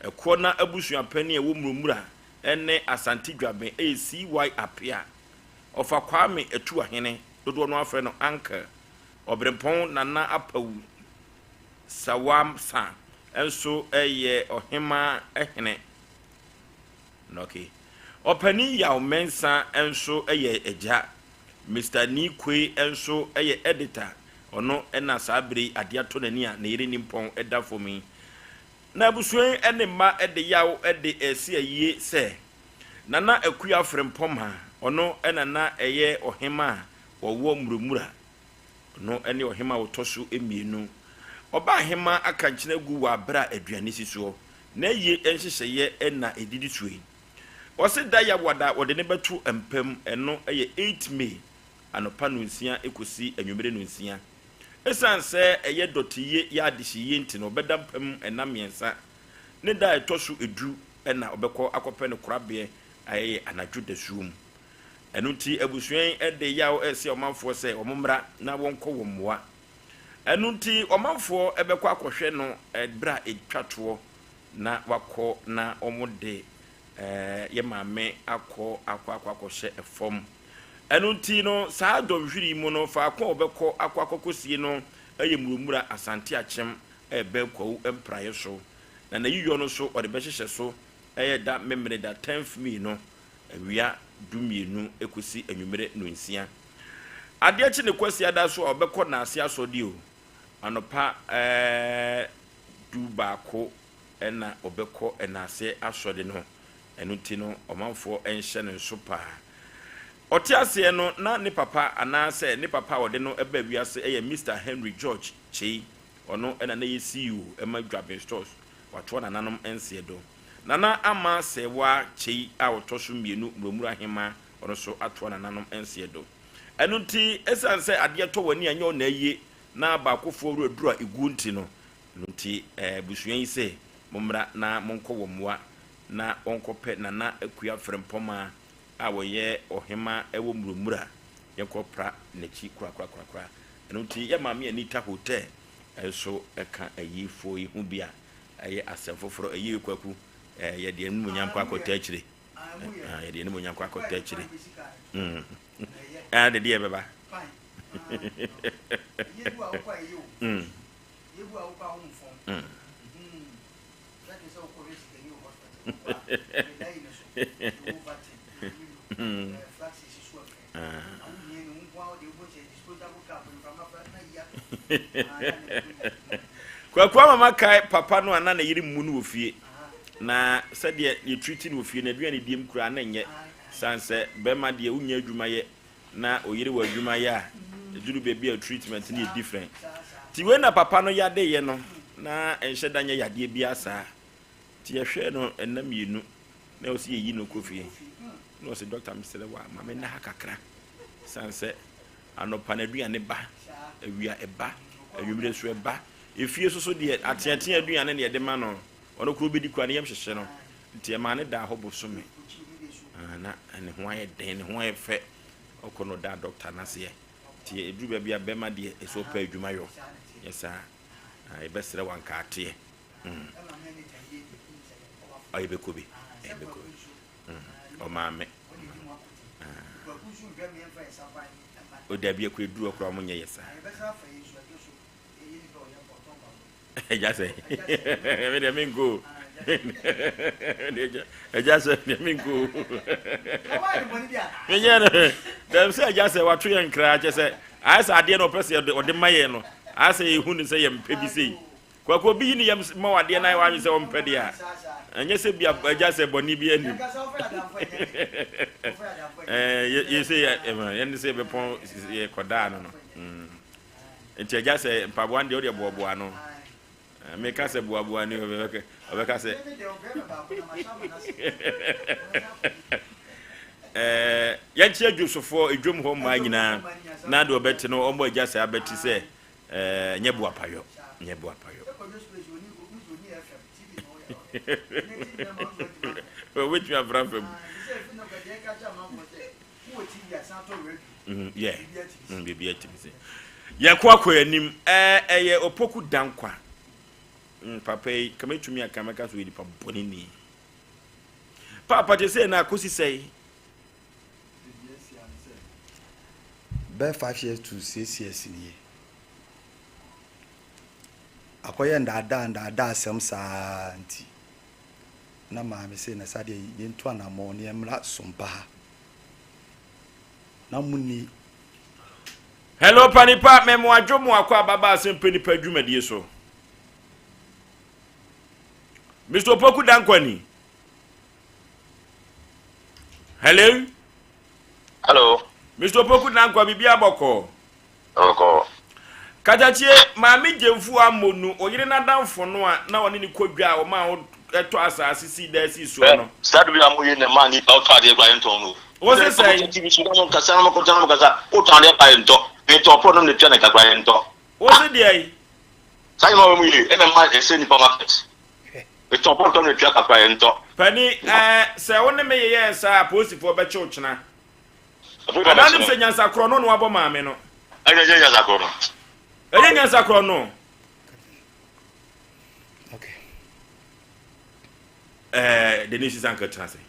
ekwo na abusua pani ewo murumura ene asante dwaben eye CY apia ofa kwame etu ahene dodo no afre no anka obrempon nana apawu sawam sa enso eye ohema ehene noki opani ya mensa enso eye eja Mr. Nikwe enso eye editor ono ena sabri adiato nani a na yiri nimpon eda for me na busuen ene ma ede yawo ede esi aye se nana akuya frempom ha ono ena na eye ohema wo murumura no ene ohema wotoso emienu oba hema aka nkyena gu wa bra aduane sisuo na ye enhyehyeye ena edidi suyi wose da ya wada wode ne betu empem eno eye 8 May anopa nunsia ekosi anwumere nunsia esanse eye dotiye ya adihye nti no beda mpem enamiensa ne da etoso edu ena obekọ akọpẹ ne korabe aye anadwo dasuum enu ti abusuen ede yawo ese omanfo se omumra na wonko wommoa enu ti omanfo ebekọ akọhwe no ebra etwato na wakọ na omude ye maame akọ hye efom enu ti no saa dɔnhwiri mu no fa akọ obekọ akọkosie no eye murumura asante achem ebekọ empraye so na yiyo no so ode behyehyɛ so eye da memre da 10th May no awia dumienu ekosi anwumere nunsia ade achi ne kwasi ada so obekọ na ase asodi o anopa du baako ena obekọ ena ase asodi no enu ti no omanfo enhye ne nso pa otiase no na ne papa anase ne papa wode no eba wiase eye Mr. Henry George Chei ono ena na yesiu ema dwaben stores wato na nanom ense do nana ama sewa Chei a wotoso mienu murumura hema ono so ato na nanom ense do enu ti esanse ade to wani anya ona aye na ba kofo ruadura egu nti no nti busuan yi se momra na monko womwa na onkope nana akuya frempoma a woye ohema ewo murumura yenkopra nechi kura enunti ya maami anita hotel eso eka ayifo yi hu bia aye asefoforo ayi kwaku ye de enu nyankwa akota akire ye de enu nyankwa akota akire de die beba yebu akwa yo yebu akwa humfon that is how correct the new kwa mama kai papa no ana na yiri mu no ofie na sɛ de ye treat no ofie na aduane diem kura na nyɛ sanse be ma de unya adwuma ye na oyire wa adwuma ya eduru baby a treatment ni different ti we na papa no yade ye no na enhye danye yade bia saa ti yehwe no enam yinu na o si yi no kofie no se doctor msele wa mama na hakakra sanse anopa na aduane ba awia eba awimre so eba efie so de atiatia aduane ne de ma no ono kro bedi kwa ne yem hyehye no nti e ma ne da ho bosome na ene ho aye den ne ho aye fe okono da doctor na se ti edu ba bia bema de eso pa adwuma yo yesa ai besere wanka ate ai bekobi o maame o da bia ko edu okro mo nye yesa eja say me de mingo eja say me mingo me nyane dem say eja say watu ye nkra che say asa ade no pese o de maye no asa ye hu ni say ye mpe bi sei kwako bi ni yem ma wade na wa say o mpe de a enye say bia eja say boni bi ani ye say ye say be pon ye koda no enti eja say mpabo ande o de bobo ano make us a boaboa ni obeka se yanchi adwusofo edwom ho ma nyina na de obeti no ombo agya se abeti se nyebu apayo which you have run from yeah bibi atimi yakwa kwa anim eye opoku dankwa papa kama tumi akamaka so edipa bonini papa je say na kosi say be 5 years to 6 years ni akoye ndada asem saa nti na ma me say na sade ye ntu anamo ne emra sompa na muni hello panipa memo adwomo akwa baba asem penipa dwumadie so Mr. Opoku Dankwani. Hello? Hello. Mr. Opoku Dankwa bibi aboko. Oko. Kajachie maami jemfu amonu oyire na danfo no a na woni ni kodwa o ma eto asase si da si so no. Start bi amuye ne man ni auto ade gba ento no. Wo se say TV so no kasa no ko tana kasa o tan le pa ento. Ento pro no ne twa na ka gba ento. Wo se de ai. Sai ma mu ye e me man e se ni pa market. Eto po to ne twa kakwa ento pani se woni me ye sa posifo be churchna adani se nyansa krono no abo maame no anya nyansa krono anya nyansa krono okay Denise Zanka trase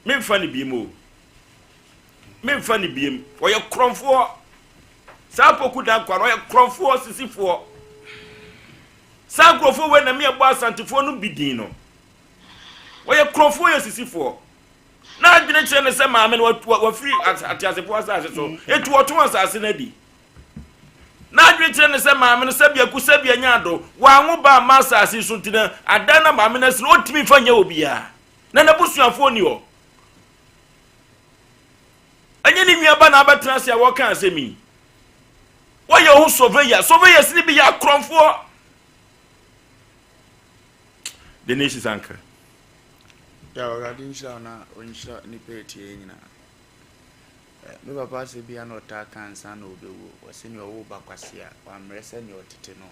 me fani biem o ye kronfo sa poku dan kwaro ye kronfo sisifo sa krofo we na me ebo asantifo no bidin no wo ye krofo ye sisifo na adwene kire ne se maame no wa free atiasefo asase so etu oto asase na di na adwene kire ne se maame no sabia ku sabia nyado wa anwo ba ma asase so ntina adan na maame na se no otimi fa nya obia na na busuafo ni ho anya ni nwa ba na abetra se wo kan asemi wo ye ho surveyor sini bi ya krofo Denise Zanka. Ya already insha na onsha ni peti nyina. Me papa se bia no ta kansa na obewu. Wose ni owo bakwase a wa mrese ni otete no.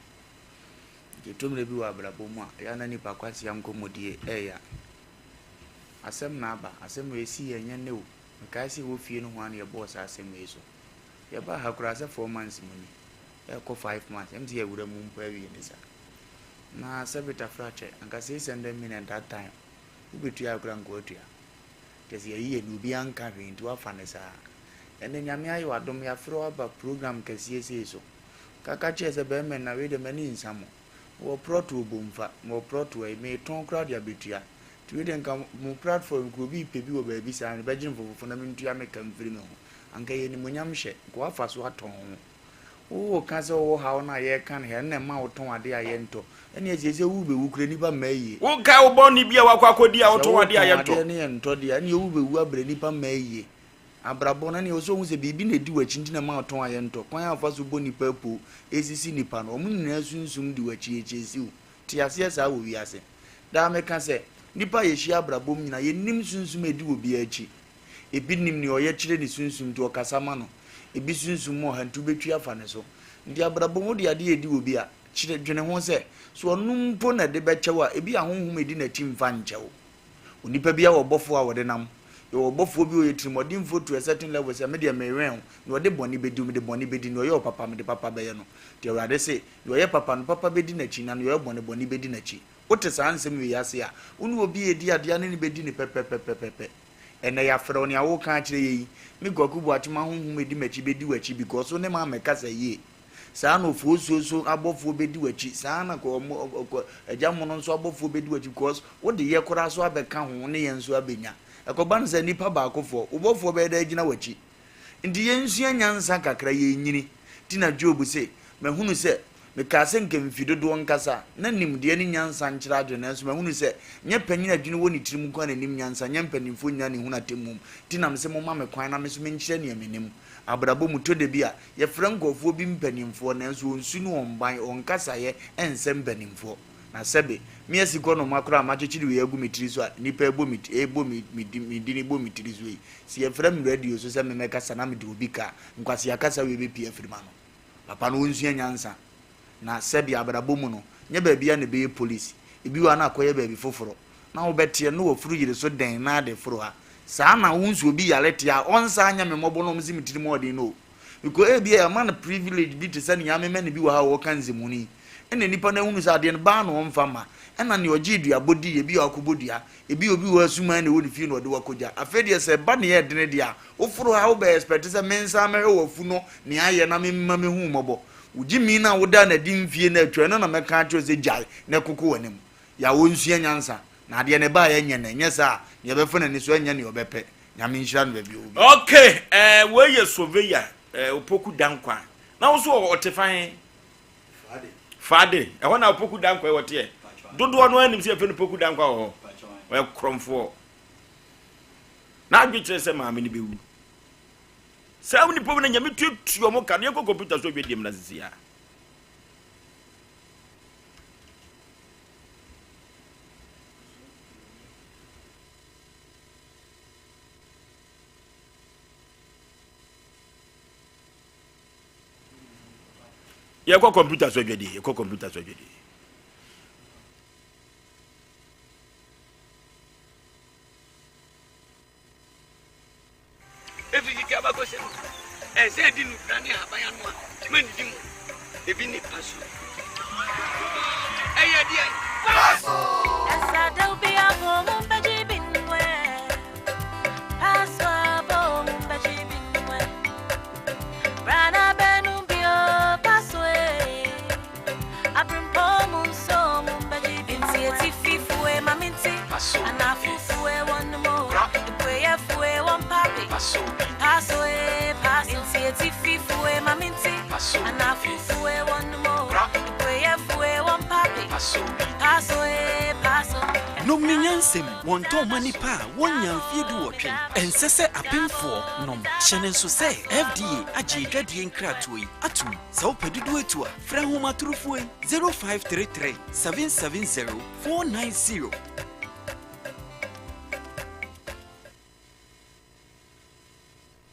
Getomre bi wa brabo mu a ya na ni bakwase ya nkomodie eya. Asem na aba, asem esi yenye ne wo. Nka si wo fie no ho an ye boss asem ezo. Ye ba hakura se 4 months muni. Ya ko 5 months. Emti ye wura mu mpa wi ni sa. Na sabita fracture anka say send them in at that time ubetu akura ngotua kesi ye nubi anka hwintu afanesa ene nyame ayi wadom ya fro aba program kesi ese so kaka chese be men na we de mani nsamo wo proto obomfa wo proto e me ton crowd ya betua ti we de nka mo platform ko bi pebi wo ba bi sa ne begin fofo na mentua me kam firi me ho anka ye ni monyam hye ko afa so aton wo kaza wo ha na ye kan he na ma wo ton ade aye nto ene ezeze wu be wu kure ni ba maye wo ka wo bo ni bia wa kwakodi a wo ton ade aye nto ene nto de ene wu be wu abre ni ba maye abrabɔ na ne oso hu se bibi na di wachi ntina ma oton aye nto kwan afa so boni papo esisi nipa no omu nyina sunsum di wachi echesi o ti ase sa wo wi ase da me ka se nipa ye hia abrabɔ nyina ye nim sunsum edi obi achi ebi nim ne oye kire ni sunsum to okasa ma no ebi sunsum mo hantu betwi afa ne so ndi abrabɔ mo de ade edi obi a kire dwene ho se so onum mpo na de bechewa ebi ahonhom edi na tim fa nchewo onipa bia wo bofo a wo de nam yo bofo bi o yetrimodin fo to a certain level say me de mewen no de boni bedi me de boni bedi no yo papa me de papa be ye no de awade say yo ye papa no papa bedi na chi na no yo boni bedi na chi wote sa ansem wi yase a unu obi edi ade ane ne bedi ne pepepepepe ene ya fere oni awo kan kire yi me goku bu atuma honhom edi machi bedi wachi because so ne ma meka say ye saa no fo so abofo bedi wachi saa na ko ejamo no so abofo bedi wachi because wo de ye kora so abeka ho ne ye nso abenya ekoba nse nipa ba akofo ubofo be da gina wachi ndi ye nsu anyansa kakra ye nyini tina job se mahunu se me ka se nke mfidodo nkasa na nim de ni nyansa nkyira adwe na so mahunu se nye panyin adwene wo ni tirim kwa na nim nyansa nye mpanimfo nya ne huna temum tina me se mo ma me kwan na me so me nkyire ne amenim abrabo mu to de bia ye frankofo bi mpanimfo na so nsu no onban onkasa ye ensem mpanimfo na sebe mi asiko no makura machechiri we agu mitiri so nipa ebo midini bo mitiri so si ye frem radio so se me meka sana me de obi ka nkwase akasa we be pia frima no papa no nsu anyansa na sebe abrabo mu no nye ba bia ne be police ebi wa na akoye ba bi foforo na wo betie no wo furu yire so den na de furu ha saa na wo nsu obi yalete a onsa anya me mobo no mzi mitiri mo de no because e bia man privilege bi te sane ya me me ne bi wa ha wo kan zemuni ene nipa na hunu sa de ne ba no mfama ena ne oji dua bodi ye bi akobodua ebi obi wa suma na wo ne fi no de wakoja afede se ba ne ye de ne dia ofuru ha wo be expect se mensa me wo fu no ne aye na me mma me hu mobo uji mi na wo da na di mfie na atwa na me ka cho se jai na koko wanem ya wo nsu anyansa na de ne ba ye nye na nye sa ne be fo na ni so anya ne obepe nyame nhira no ba bi obi okay we ye surveyor opoku dankwa na wo so otefan fade e wona opoku dankwa e wote dodo no anim se fe no opoku dankwa ho we kromfo na adwetire se maame ni bewu sa woni pobu na nyame tutuo mo ka ne ko computer so bediem na zisia ye ko computer so bedie ye ko computer so bedie efi ki aba ko se se di nu krani abaya no a mani di mu ebi ni paso eye di ai paso esa do bi abo mo beji binwe paso abo mo beji binwe rana benu bio paso abrim pomo so mo beji binwe ti fifue maminti anafufu e one more the prayer fue one papi paso paso inti fifue maminti anafufu e one more the prayer fue one papi paso paso no minyansem wonto manipa wonya mfiedu wotwe ensese apemfo nom hyene nso se FDA agi dwadie nkratoi atum sa opedudu etu a fra homa turufo 0533 770 490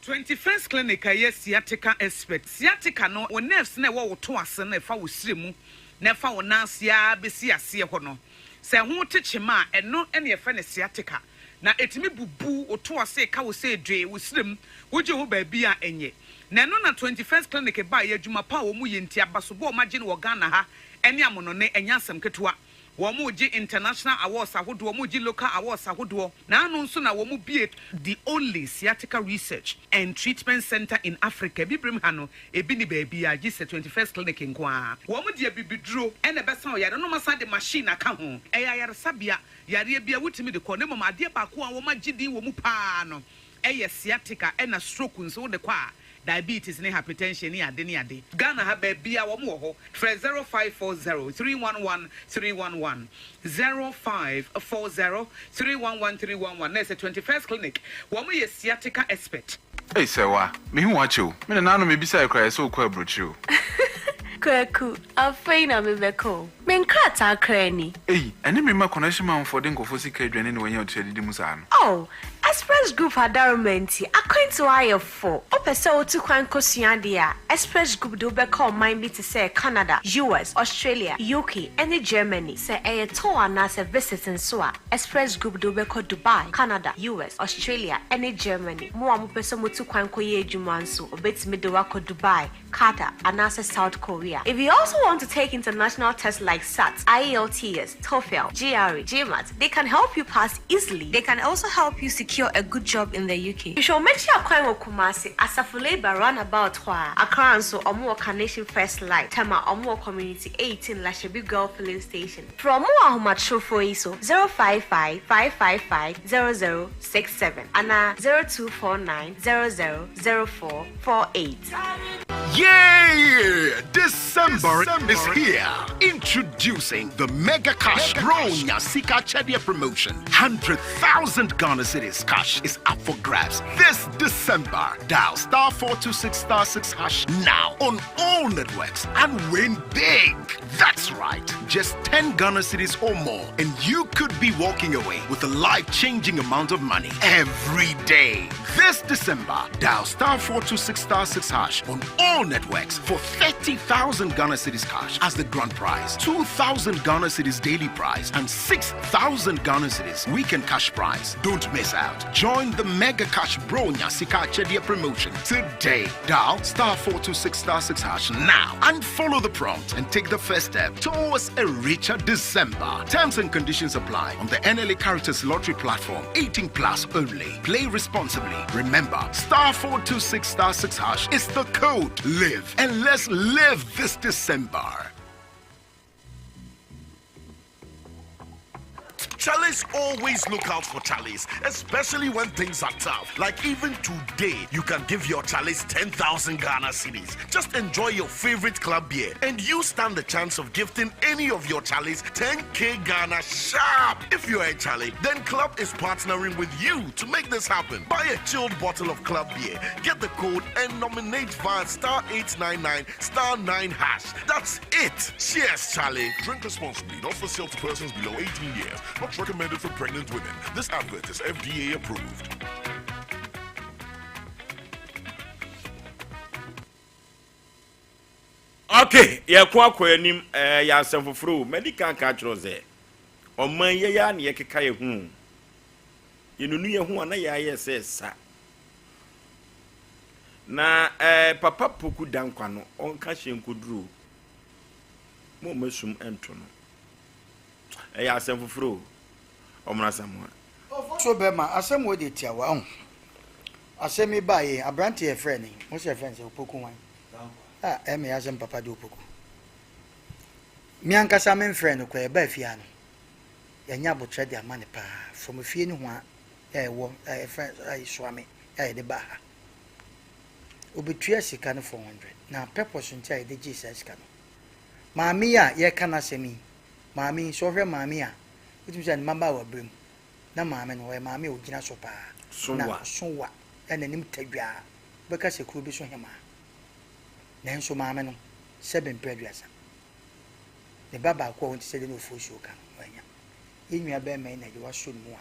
21st clinic aye sciatica expert sciatica no o nerves na wo to ase na fa wo siremu na fa wo nansia besi ase ho no se ho techema eno ene ye fa ne sciatica na etimi bubu o to ase ka wo se dwe wo sirem wo je ho ba bi a enye na no na 21st clinic ba ye adwuma pa wo mu ye nti abaso bo ma je ne wo Ghana ha ene amono ne enya asem ketewa Womuji international awards ahodo womuji local awards ahodo na anu nso na womu be the only sciatica research and treatment center in Africa bibrim hano ebi ni baby a gise 21st clinic nkoa womu de bibidro ene besa o yare no masa de machine aka ho eya yare sabia yare bia wutimi de ko ne mama de ba ko a womu gidi womu pa no eye sciatica ena stroke nso de kwa diabetes ne hypertension ni ade Ghana ha ba bia wo mo ho 0540 311 311 0540 311 311 na 21st clinic wo mo ye sciatica expert Hey, Sewa, me who watch you. Me na no me bisa cry so kwa brochu. Kwaku, afeina me beko. Men krata krani. Hey, ene me ma connection man for den kofo sika dwane ne wanya otedi musa no. Oh, Express Group adarumenti according to IF4. Opese otu kwan kosua dia. Express Group do beko mind be to say Canada, US, Australia, UK, and Germany. Say a tour na se visit in so Express Group do beko Dubai, Canada, US, Australia, and Germany. Mo am pese mo tu kwan koye adwuma nso obetimi de wako Dubai, Qatar, and South Korea. If you also want to take international tests like SAT, IELTS, TOEFL, GRE, GMAT, they can help you pass easily. They can also help you secure a good job in the UK. You should make sure you Kumasi Asafule Roundabout Accra so Omo Carnation First Light, Tema Omo Community 18 Lashabi Girl Filling Station. From Moa Humacho for ISO 055-555-0067 and 0249-000448. Yeah! December is here. Introducing the Mega Cash Bronya Sika Chedia promotion. 100,000 Ghana Cedis cash is up for grabs this December. Dial star 426 star 6 hash now on all networks and win big. That's right. Just 10 Ghana Cedis or more, and you could be walking away with a life-changing amount of money every day. This December, dial star 426 star 6 hash on all networks for 30,000 Ghana Cedis cash as the grand prize, 2,000 Ghana Cedis daily prize, and 6,000 Ghana Cedis weekend cash prize. Don't miss out. Join the Mega Cash Bronya Sika Chedia promotion today. Dial star 426 star 6 hash now and follow the prompt and take the first step towards a richer December. Terms and conditions apply on the NLA Characters Lottery platform. 18 plus only. Play responsibly. Remember, star 426 star 6 hash is the code. Live and let's live this December. Charlie's always look out for Charlie's, especially when things are tough. Like even today, you can give your Charlie's 10,000 Ghana cedis. Just enjoy your favorite club beer, and you stand the chance of gifting any of your Charlie's 10K Ghana sharp. If you're a Charlie, then Club is partnering with you to make this happen. Buy a chilled bottle of club beer, get the code, and nominate via star 899 star 9 hash. That's it. Cheers, Charlie. Drink responsibly. Not for sale to persons below 18 years. Not recommended for pregnant women. This advert is FDA approved. Okay, ya kwa anim ya asɛmfoforo medical catchers ɔman ye ya ne yɛkeka yɛ hu yenunu yɛ hu ana ya yɛ sɛ sa na papa poku dankwa no ɔnka hyenkoduro mo mesum ento no ya asɛmfoforo ɔmra samoa so be ma asɛm wo de tiawa ho asɛm ba ye abrante ye frɛ ni mo se frɛ nse opoku wan me asɛm papa de opoku mi ankasa men frɛ no kwa ba fia no yanya botre de amane pa from fie ni ho a wo frɛ swame de ba ha obetua sika no 400 na purpose ntia de Jesus sika no maami a ye kana semi maami so hwɛ maami a utim sɛ mamba wa brem na maami no we maami ogina so pa na sowa ɛna nim tadwa bɛka sɛ kuro bi so hema na nso maami no 7 preduasa ne baba ko won ti sɛ de no fo show kan wanya enua bɛ mɛ na de wa so mu a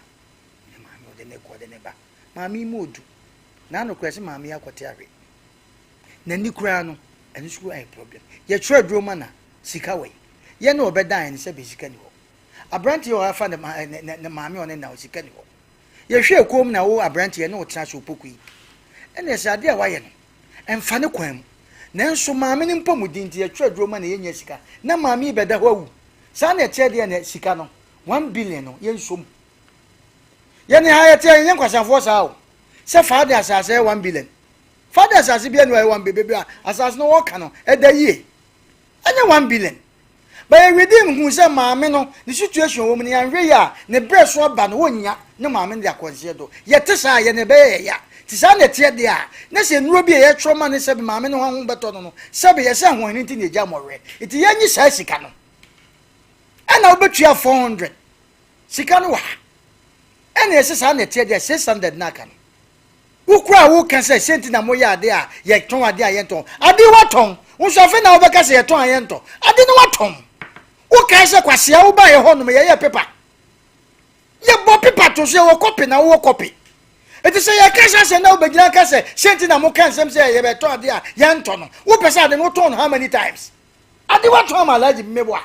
na maami o de ne ko de ne ba maami modu na no kwese maami akote awe na ni kura no ɛno so ai problem ye twa droma na sika we ye na obedan ne sɛ be sika ni ho abranti o afa ne maami o ne na o sika ni ho ye hwe kom na wo abranti ye na o tena so poku yi ɛna sɛ ade a wa ye no ɛmfa ne kwan mu nanso maami ne mpamudin ti ye twa droma na ye nya sika na maami bɛda ho awu sa na ɛkyɛ de na sika no 1 billion no ye nsom ye ne ha ye te ye nkwasanfo sa o sɛ father asase 1 billion father asase bia no 1 billion asase no wo ka no ɛda yie ɛnyɛ 1 billion but ye redeem hu sɛ maame no the situation wo mu ne anhwe ya ne bre so aba no wonya ne maame de akonse do ye te sa ye ne be ya ti sa na tie de a na se nuro bi ye troma ne sɛ maame no ho beto no sɛ be ye sɛ ho ni ti ne gya mɔre iti ye nyi sa sika no ɛna obetua 400 sika no wa ɛna ye sɛ sa na tie de 600 na ka no ukura wo ka say senti na mo ya ade a ye ton ade a ye ton ade waton wo so afa na wo beka say ye ton a ye ton ade ne waton wo ka say kwase a wo ba ye ho no ye paper ye bo paper to so wo copy na wo copy it is say ka say na wo begina ka say senti na mo kan sem say ye be ton ade a ye ton no wo pesa ade no ton how many times ade waton ma laji mebo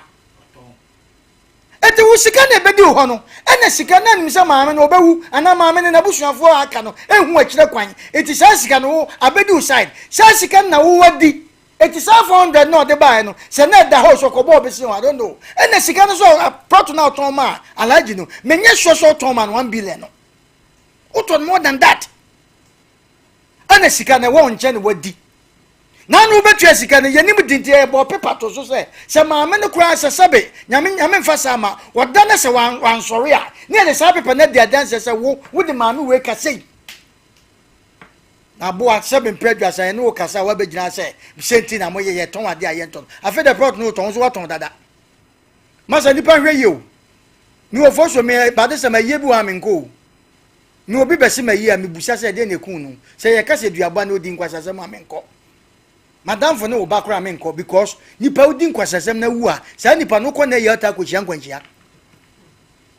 ete wo sika na ebedi ho no ene sika na nim se maame no obewu ana maame ne nabusuafo aka no ehu akire kwan eti sa sika no abedi wo side sa sika na wo wadi eti sa 400 no de buy no se na da ho so ko bo be si I don't know ene sika no so proto na oton ma alaji no menye so oton ma 1 billion no oton more than that ene sika na wo nche ne wadi na no betu asika ne yanim dinti e bo paper to so se maame ne kura se sebe nyame mfa sama woda na se wan sori a ne de sa paper na de dance se wo de maame we ka sei na bo sebe mpredua se ne wo kasa wa begina se senti na mo ye ton ade aye ton afi de prot no ton so waton dada masa nipa hwe ye o ni wo fo so me ba de se ma ye bi wa me nko ni obi besi ma ye a me busa se de ne kun no se ye kasa duaba na odi nkwasa se ma me nko madam for no bakra me nko because nipa odi nkwasasem na wu a sa nipa no ko na ye ata ko hia nkwanhia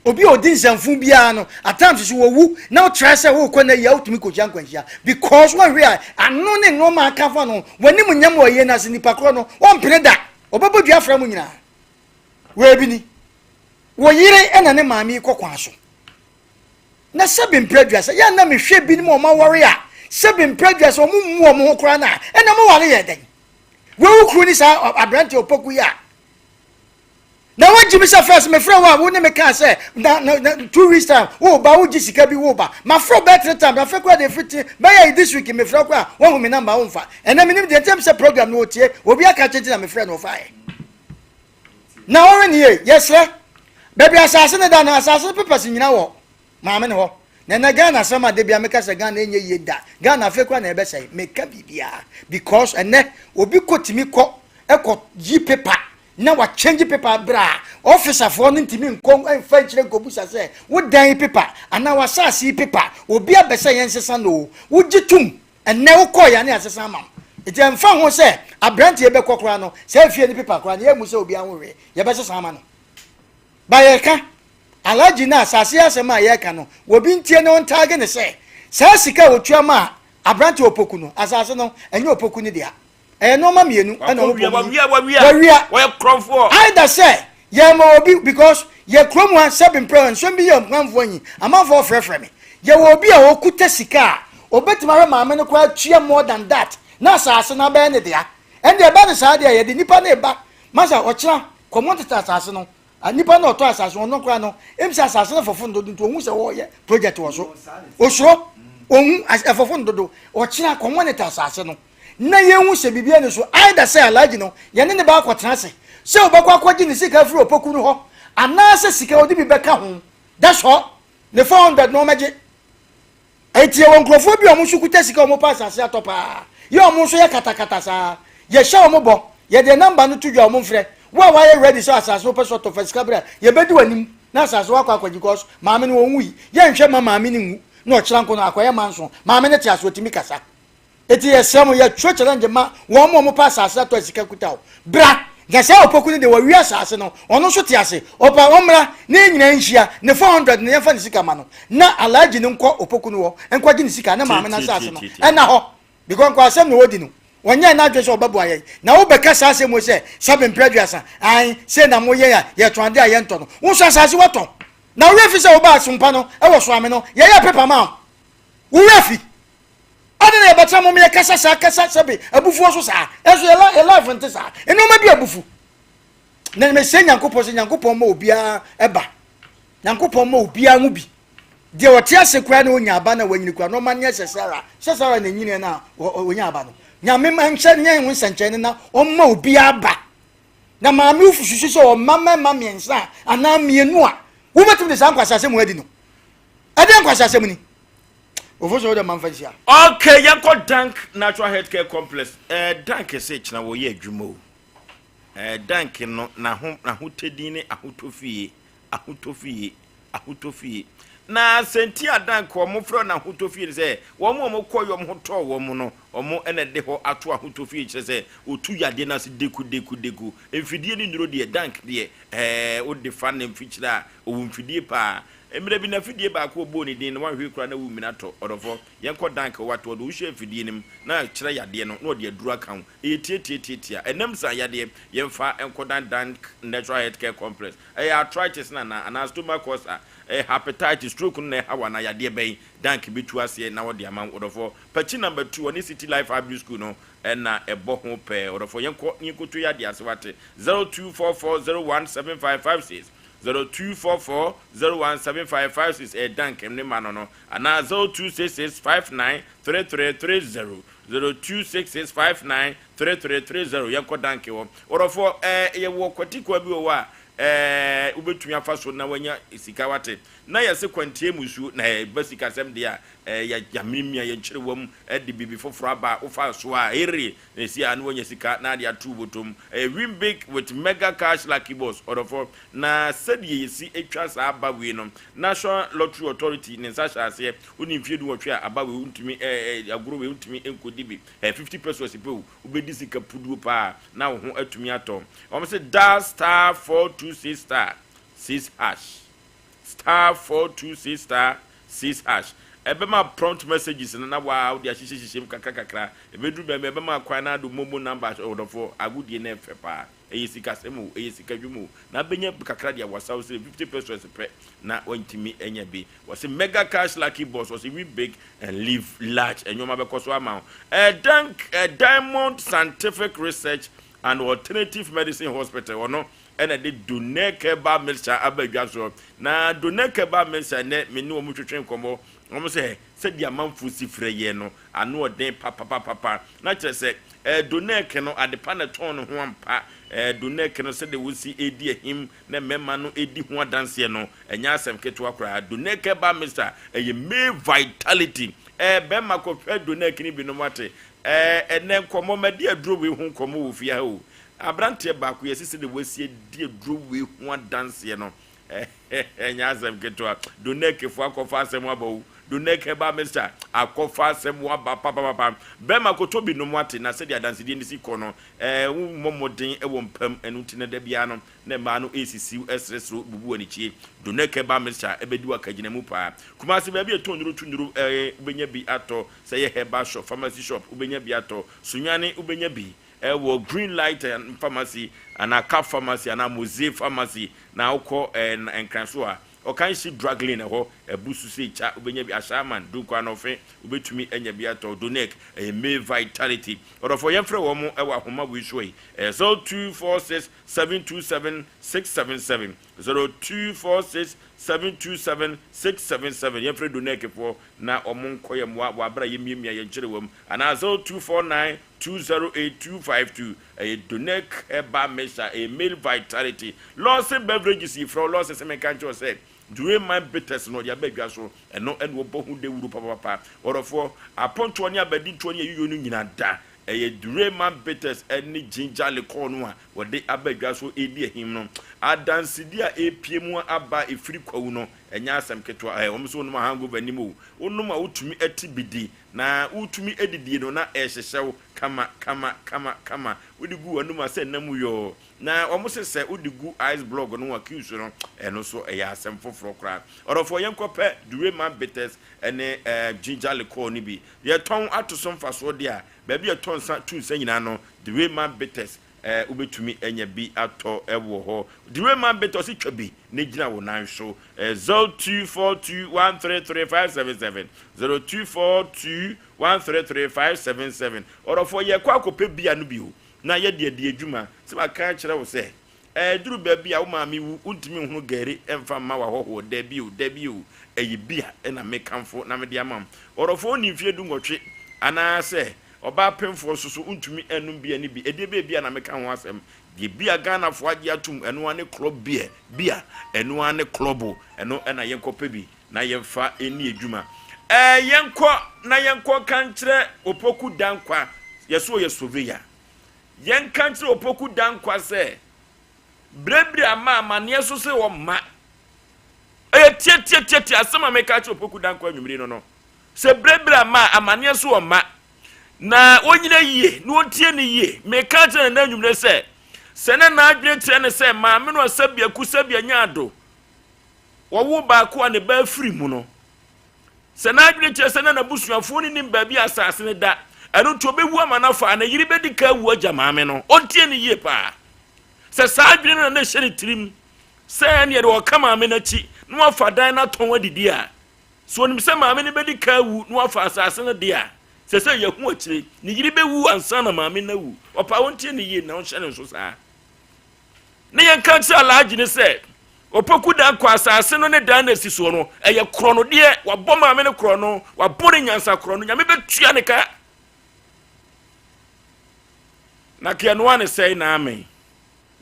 obi odi nsamfu bia no atams so wu na o try say wo ko na ye utumi ko hia nkwanhia because one we anu ne no ma aka fa no wani munyam wo ye na se nipa kro no won pene da obebo dua fra mu nyina we bi ni wo yire ena ne maami kokwan so na sabe mpredua say ya na me hwe bi ni mo ma worry a sebe mpredua so mu ho kra na ena mo wale ye den we ukru ni sa abrante opoku ya na wanji mi sa first me friend wa wo ne me kan say na 2 weeks time wo ba wo ji sika bi wo ba ma fro better time na fe kwa de fiti be ya this week me friend kwa wo me number wo mfa ena me nim de tem say program no tie obi aka chenti na me friend no fa na wo ni ye yes le baby asase ne da na asase papers nyina wo maame ne ho na Ghana sama de bia meka se Ghana enye yeda Ghana fekwa na ebe say meka bibia because ene obi kotimi ko eko yi paper na wa change paper bra officer for no ntimi nko enfa kire gobusa se wo dan paper ana wa sase paper obi abesa yensesa no wo gitum ene wo koya na asesa mam eti enfa ho se abrante ebe kokora no se afie ni paper kora na ye mu se obi anwe ye be sesa ma no ba ye ka alaji na asase asema ye ka no wobi ntie ne on tag ne se sa sika otua ma abrante opoku no asase no enye opoku ni dia no ma mienu na wo we kromfo either say ye ma obi because ye krom one 7 prayer so bi ye manfo anyi amanfo frefre me ye wo obi a okuta sika obetima re maame no kwa tua more than that na asase na be ne dia ende e ba ne sa dia ye de nipa na e ba masa okira commodity asase no nipa na oto asase no kra no emsi asase no fofo ndodo nto ohun se wo ye project wo so osuro ohun afofo ndodo okira commodity asase no na ye hu se bibia ne so either say alaji no ye ne ba akotena se obakwa akwaji ne sika firi opoku no ho anase sika odi bi beka ho that's all the 400 no maje etie won krofo bi omo sukuta sika omo pass asase atopa ye omo so ye katakata sa ye sha omo bo ye de number no tudwa omo mfre wa ye ready so asase wo peso to fasika bra ye bedi wanim na asase wa akwaji cause maame ne won wi ye nhwe maame ne ngu na okira nko no akoye manso maame ne ti aso timi kasa eti yesem ya twa challenge ma won mo pass asase to sika kuta bra gasa opoku ne de wa wi asase no ono so ti ase opa omra na nyina nhia ne 400 ne yefa ne sika ma no na alaji ne nko opoku no wo enkwaji ne sika na maame na asase no ena ho because kwa asem no wodi no wonye na adwe so obabu aye na wo beka asase mo se sabem preduasa an se na mo ye ya ye twande aye nto no wo so asase woton na wo refi se wo ba asumpa no e wo so ame no ye ya paper ma wo refi ade na beta mo me kasa sa kasa sabe abufu so sa eso ye life nte sa eno ma bi abufu na me se nyankopon ma obia eba nyankopon ma obia hu bi de wote ase kwa na onya aba na wanyini kwa no ma nye sesara na nyine na onya aba no nyame ma nche nye hu sanche na omma obia aba na maame ufususu so o mama miensa ana mienu a wo betum de san kwasase mu adi no ade kwasase mu ni ofoso de manfasia okay yanko dank natural healthcare complex dank se china wo ye adwumo dank no na ho tedin ne ahotofie na senti adan ko mo fro na hotofie se wo mo koyom hoto wo mo no omo ene de ho ato ahotofie kire se otu yade na se deku emfidie ni nduro de dank de wo de fa na mfikira o mfidie pa emre bi na fidie ba ko bo ni din na wanhwe kura na wu minato odofo yenko dank wato do hwe fidie nim na kire yade no na de adura kan tietietia enam sa yade yemfa enko dank natural health care complex arthritis na stomach ulcer hepatitis stroke na hawa na yade ben dank bitu ase na wo de amam odofo pachi number 2 oni city life high school no na ebo ho pe odofo yenko to yade ase wate 0244017556 0244017556 dank emne mano no ana 0266593330 0266593330 yenko dank wo odofo ye wo kwatiko bi wo a ubetumi afaso na wanya isika wate na yase kwantie musu na basika sem dia ya jamimia ya nchire wam de bibi foforo aba ufa so a ere si anu wanya sika na dia tu botom win big with mega cash lucky boss odofo na sadie yesi etwa sa aba we no national lottery authority ne sasha ase oni mfiedu wotwe aba we untumi aguro we untumi enkodi bi 50 pesos pe ubedi sika pudu pa na wo ho atumi ato o say star 426 star 6 hash star 426 star 6 hash ebema prompt messages na wa odi ahihihihim kakakakra ebedu be ebema kwan na do momo number odofo agudie na efepa eyisika semu eyisika dwumu na benya kakra dia wasaw 50 pesos pe na ontimi enya bi was mega cash lucky boss was we big and live large enyoma be koso amount Diamond Scientific Research and Alternative Medicine Hospital wono ena de doneke ba milcha abadwaso na doneke ba milcha ne meni wo mutwetwen komo wo se dia manfu sifre ye no anu oden papa na kire se doneke no adepa na ton ho ampa doneke no se de wosi edi ehim na mema no edi ho adanse no enya asem keto akora doneke ba milcha eye me vitality be makofɛ doneke ni bi no mate enen komo mede aduro we hu komo wo fia o abrante ba ko yesi de wasi die aduro we hu adanse no enya asem keto doneke fo akofa asem abawo doneke ba mister akofa asem aba papa be makoto bi no mate na se de adanse die nisi kono momodin ewo mpam enuti na da bia no na ma no ACC esresro bubu ani chie doneke ba mister ebedi wakagina mu pa kuma se ba bi etonuru tunuru ubenya bi ato se ye herbal shop pharmacy shop ubenya bi ato sunwane ubenya bi wo green light and pharmacy and a car pharmacy and a mosaic pharmacy na uko enkranso a o kan si drug lane ho ebusu se cha ubenya bi ashaman dunkwa no fe ubetumi enya bi ato donek me vitality or for yemfre wo mo e wa homa we show 0246727677 0246727677 yemfre donek for na omon koyem wa abra yemiemia ye nkire wom ana 0249208252 donek eba mesha a male vitality loss beverages from loss semenkancho said duwe man bitters no ya badwa so eno wo bohu de wuru papa orofo aponto oni abadi to oni yuyo no nyina da duwe man bitters eni ginger licor no a wode abadwa so edi ehim no adansidi a epiemu aba efiri kwawu no enya asem ketwa omso no hango banimo onum a utumi atibidi na utumi edidie no na ehyehew kama udigu onum ase namu yo na omse se udigu ice block no accuse no eno so eya asem foforo kra orofo yenkope duwe man bitters ene ginger licor ni bi ye ton atosom faso de a ba bi ye ton sa tu sa nyina no duwe man bitters ubetumi enya bi ato ewo ho duwe man bitters twa bi ne gina wo nan so 0242133577 0242133577 orofo ye kwa kope bia no bi ho na ye de adwuma se ba kan kire wo se duru ba bia wo ma mi wu untimi hu gari emfa ma wa ho da bi o eyi bia na mekanfo na me de amam orofo ni fie du ngotwe ana se oba pemfo soso untumi enum bia ni bi ede bia na meka ho asem de bia Ghana fo agi atum eno ane club bia eno ane club eno na yenkope bi na yemfa eni adwuma yenko kan kire opoku dankwa yeso yesoveya yen kan kire opoku dankwa se brebre ama ne so se wo ma tie asema me ka che Opoku Dankwa anwumire no se brebra ma amane so o ma na onyina yie na ontie ne yie me ka che na anwumire se na adwene tie ne se ma me no sabia ku sabia nyaado wo ba ko ne ba firi mu no se na adwene tie se na busuafo ni nim ba bi asase ne da eno to bewu amanafa na yiri bedi ka wu agya ma me no ontie ne yie pa se sa adwene na hye trim se ne ye wo kama me na chi no afa dan na ton wadidi a so nim se ma me ne bedi ka wu no afa asase ne de a se ye hu akire ne yiri bewu ansa na ma me na wu opa ontie ne yie na on hye ne so sa ne ye kan se alaji ne se Opoku Dankwa asase no ne dan na siso no eye krono de wa bɔ ma me ne krono wa bɔ ne nyansa krono nya me betua ne ka na ke no ane sei na amen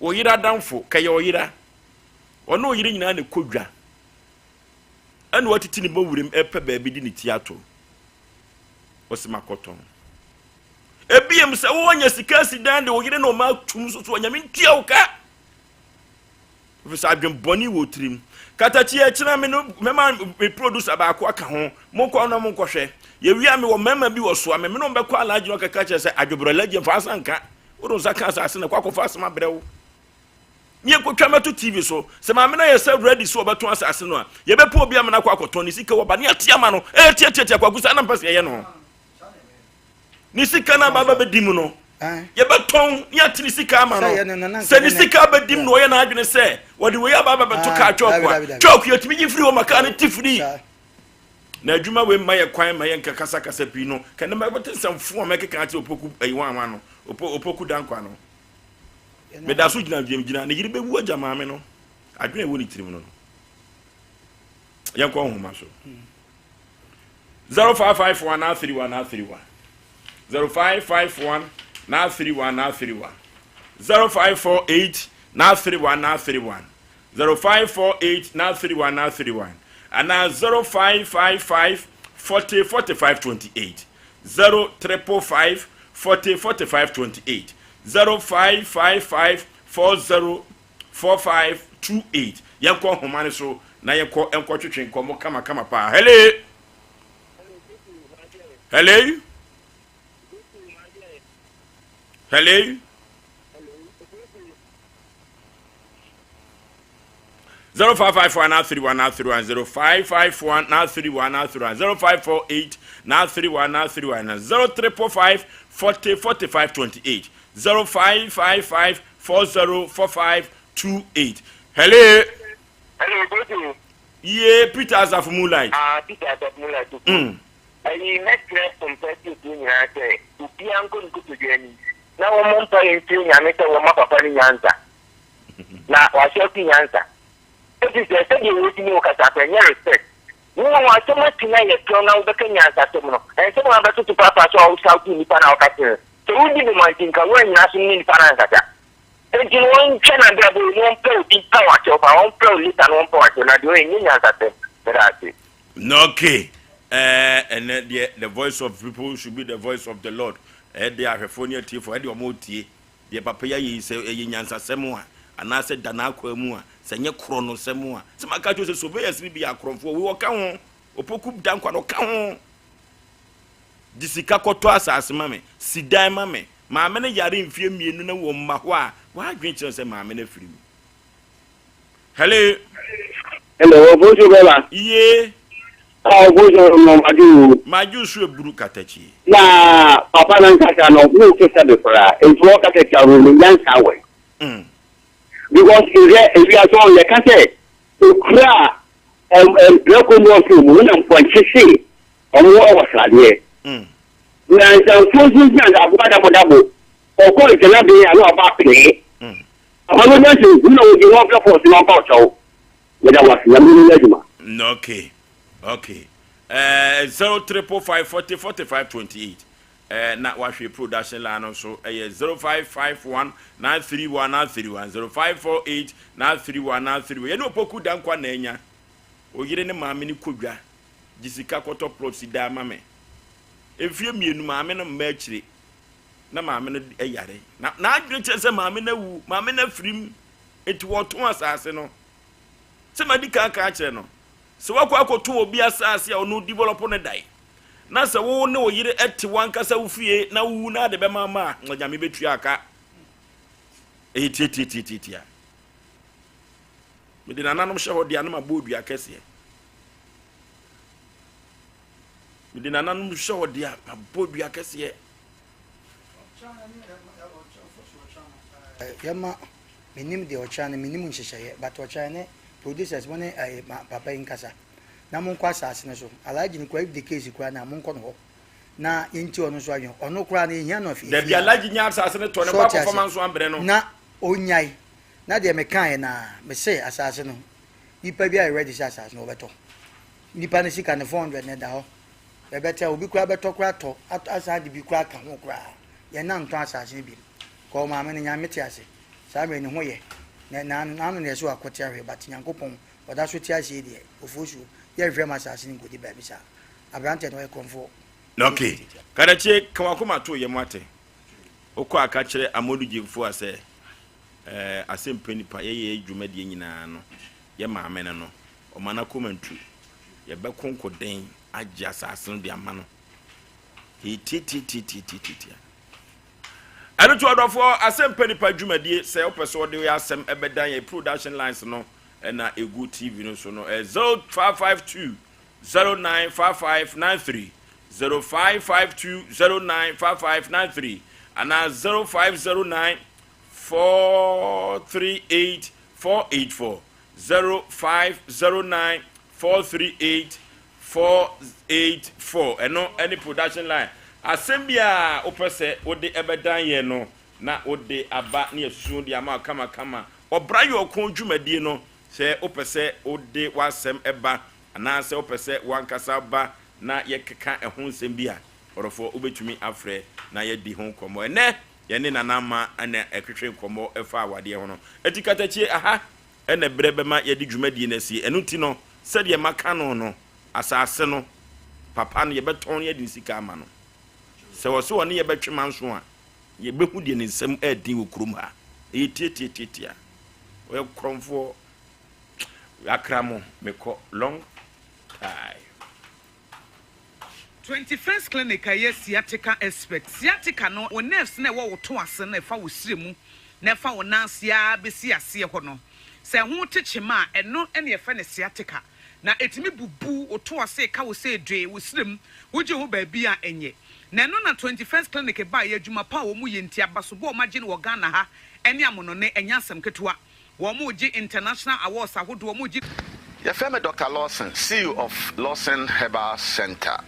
wo yira danfo ka ye wo yira ono yiri nyina ne kodwa ane watiti ne bowurem epe ba bi di ne tiato osima koton ebiem se wo nya sika sidan de wo yire no ma tum so nya me ntia wo ka visa adwen boni wo trim katachi e kina me no mema me producer ba ko aka ho mo ko na mo hwe ye wi ame wo mema bi wo so ame me no be ko alaji no kaka che se adwobro laji fa sanka wo zaka asase na kwa fa asema brew ni ko twamato tv so se ma me na ye se ready so obeto asase no a ye be po obi ame na kwa akoton ni sika wo ba ni atia ma no tie kwa gusa na mpase ye no ni sika na baba be dim no ye beton ni atini sika ama no se ni sika be dim no ye na adwene se wo de we ya baba beto ka chokwa ye timi gifri wo maka ne tifri na adwuma we ma ye kwan ma ye nka kasa pi no kana ma bete samfu ma keka ati Opoku ayiwa ama no Opoku Dankwa no me da so gina ne yiri be wu agya ma me no adwene wo ni tirim no ye ko homa so 0551 0551 now 31 0548 now 31 0548 now 31 and now 0555 40 45 28 0355 40 45 28 0555 40 45 28 yanko homane so na yanko enko twetwen komo kama pa hello 0551 now 31 0551 now 31 0548 now 31 0355 40 45 28 0555 40 45 28 hello good. Yeah, Peter of Moonlight. Peter of Moonlight. I met compared to say, to be uncle to Jenny. Now, one month in King, I met a woman of any answer. Now, I shall be answer. It is the same you with me, because I respect. No one was so much tonight, a strong out the Kenyan Satumno, and some other to Papa saw South in the Panaka. So, who did my think I went nothing in Panaka? And you won't China, there will one play big power to our own play, and one point, and I do any answer. Okay. And the voice of people should be the voice of the Lord. They are Refonia tea for any moti. The papaya is a yansa semua, and I said Danako mua, Senya chrono semua. Some akato surveyors will be a cron for we walk on, Opoku Dankwa no count. Disika toasa as mammy, Sidai mammy, my many yarin fear me no woman. Why drink you say my many free? Hello, bonjour, yeah. Bonjour, Maju should brew Katachi. Na Papa Nankaka no who takes the prayer. It's what I take room in Yankawe. Because if you are so you can't say to cry and block on your film and point to see on what was like here. Now, some forces and Abuada Modabo or call it another day. I know about play. I don't know you want to force no about so. But I was Yamu. Okay. 0355 40 45 28. Not what we production line also. 0551 931 931 0548 931 931. You know Opoku Dankwa nenya. O yire ne maame ni kodwa. Jisika koto prosida mame. Efie mienu maame na mmachire. Na maame no eyare. Na adwene chese maame na wu, maame na frim. Enti woto asase no. Se madika aka akire no. se wakɔ akɔto obi asase a ono develop ne dai na se wo ne wo yire ete wankasa wo fie na wu na de be mama nyame betua aka titia me de nananom hye ho de anama bodu akese me de nananom hye ho de bodu akese yama minim de ochane minim nhyehyeye but ochane producers woni papa inkasa na mon kwa asase ne so alaji ni kwa the case kwa na mon kono ho na yenti ono so adwen ono kura na ehia no fi da bia alaji nya asase ne to ne ba performance ambre no na onyai na de me kan na me say asase no nipa bia ready say asase no beto nipa ne sika ne 400 ne da ho be beta obi kura beto kura to asase de bi kura ka ho kura ye na nto asase bi ko ma me ne nya meti ase sa me ne ho ye na no ne so akote ahwe but nyankopon oda so ti ase de ofosu ye hwe ma asase ni godi ba bi sa abrante no e konfo okay karache kawakoma to ye mate okọ aka kire amodu jimfo ase asempeni pa ye dwumade nyina no ye maame no o mana komantu ye be konkoden agya asase no de ama no titi anu to odofo asempeni pa dwumade se opeso de ya asem ebedan ye production lines no na egu tv no so no 0552 095593 0552095593 and 0509 438 484 0509 438 484 and no any production line asembia opese ode ebedan ye no na ode aba na yesu de ama kama obrayo okon dwumadi no se opese ode wasem eba ana se opese wankasa ba na yekeka ehun sembia orofo obetumi afre na yedi hon komo ene ye ne nanama ana ekwetwe komo efa awade ho no etikatachi aha ene brebema yedi dwumadi na si enu ti no se de maka no asase no papa no yebeton yedi sika ama no se wo se woni yebetwe manso a yebehu de ne nsem adin okurum ha etititia we kromfo akramo meko long time 21st clinic aye sciatica expert sciatica no o nerves na wo to ase na fa wo siremu na fa wo nansia besi ase ho no se ho techema eno ene ye fa ne sciatica na etimi bubu o to ase ka wo se dwe wo sirem wo je ho ba bi a enye na no na 21st clinic ba ye adwuma pa wo mu ye ntia baso bo ma gye no Ghana ha ene amono ne enya asem ketewa wo mu gye international awards ahodo wo mu gye Your family Dr. Lawson, CEO of Lawson Herbal Center.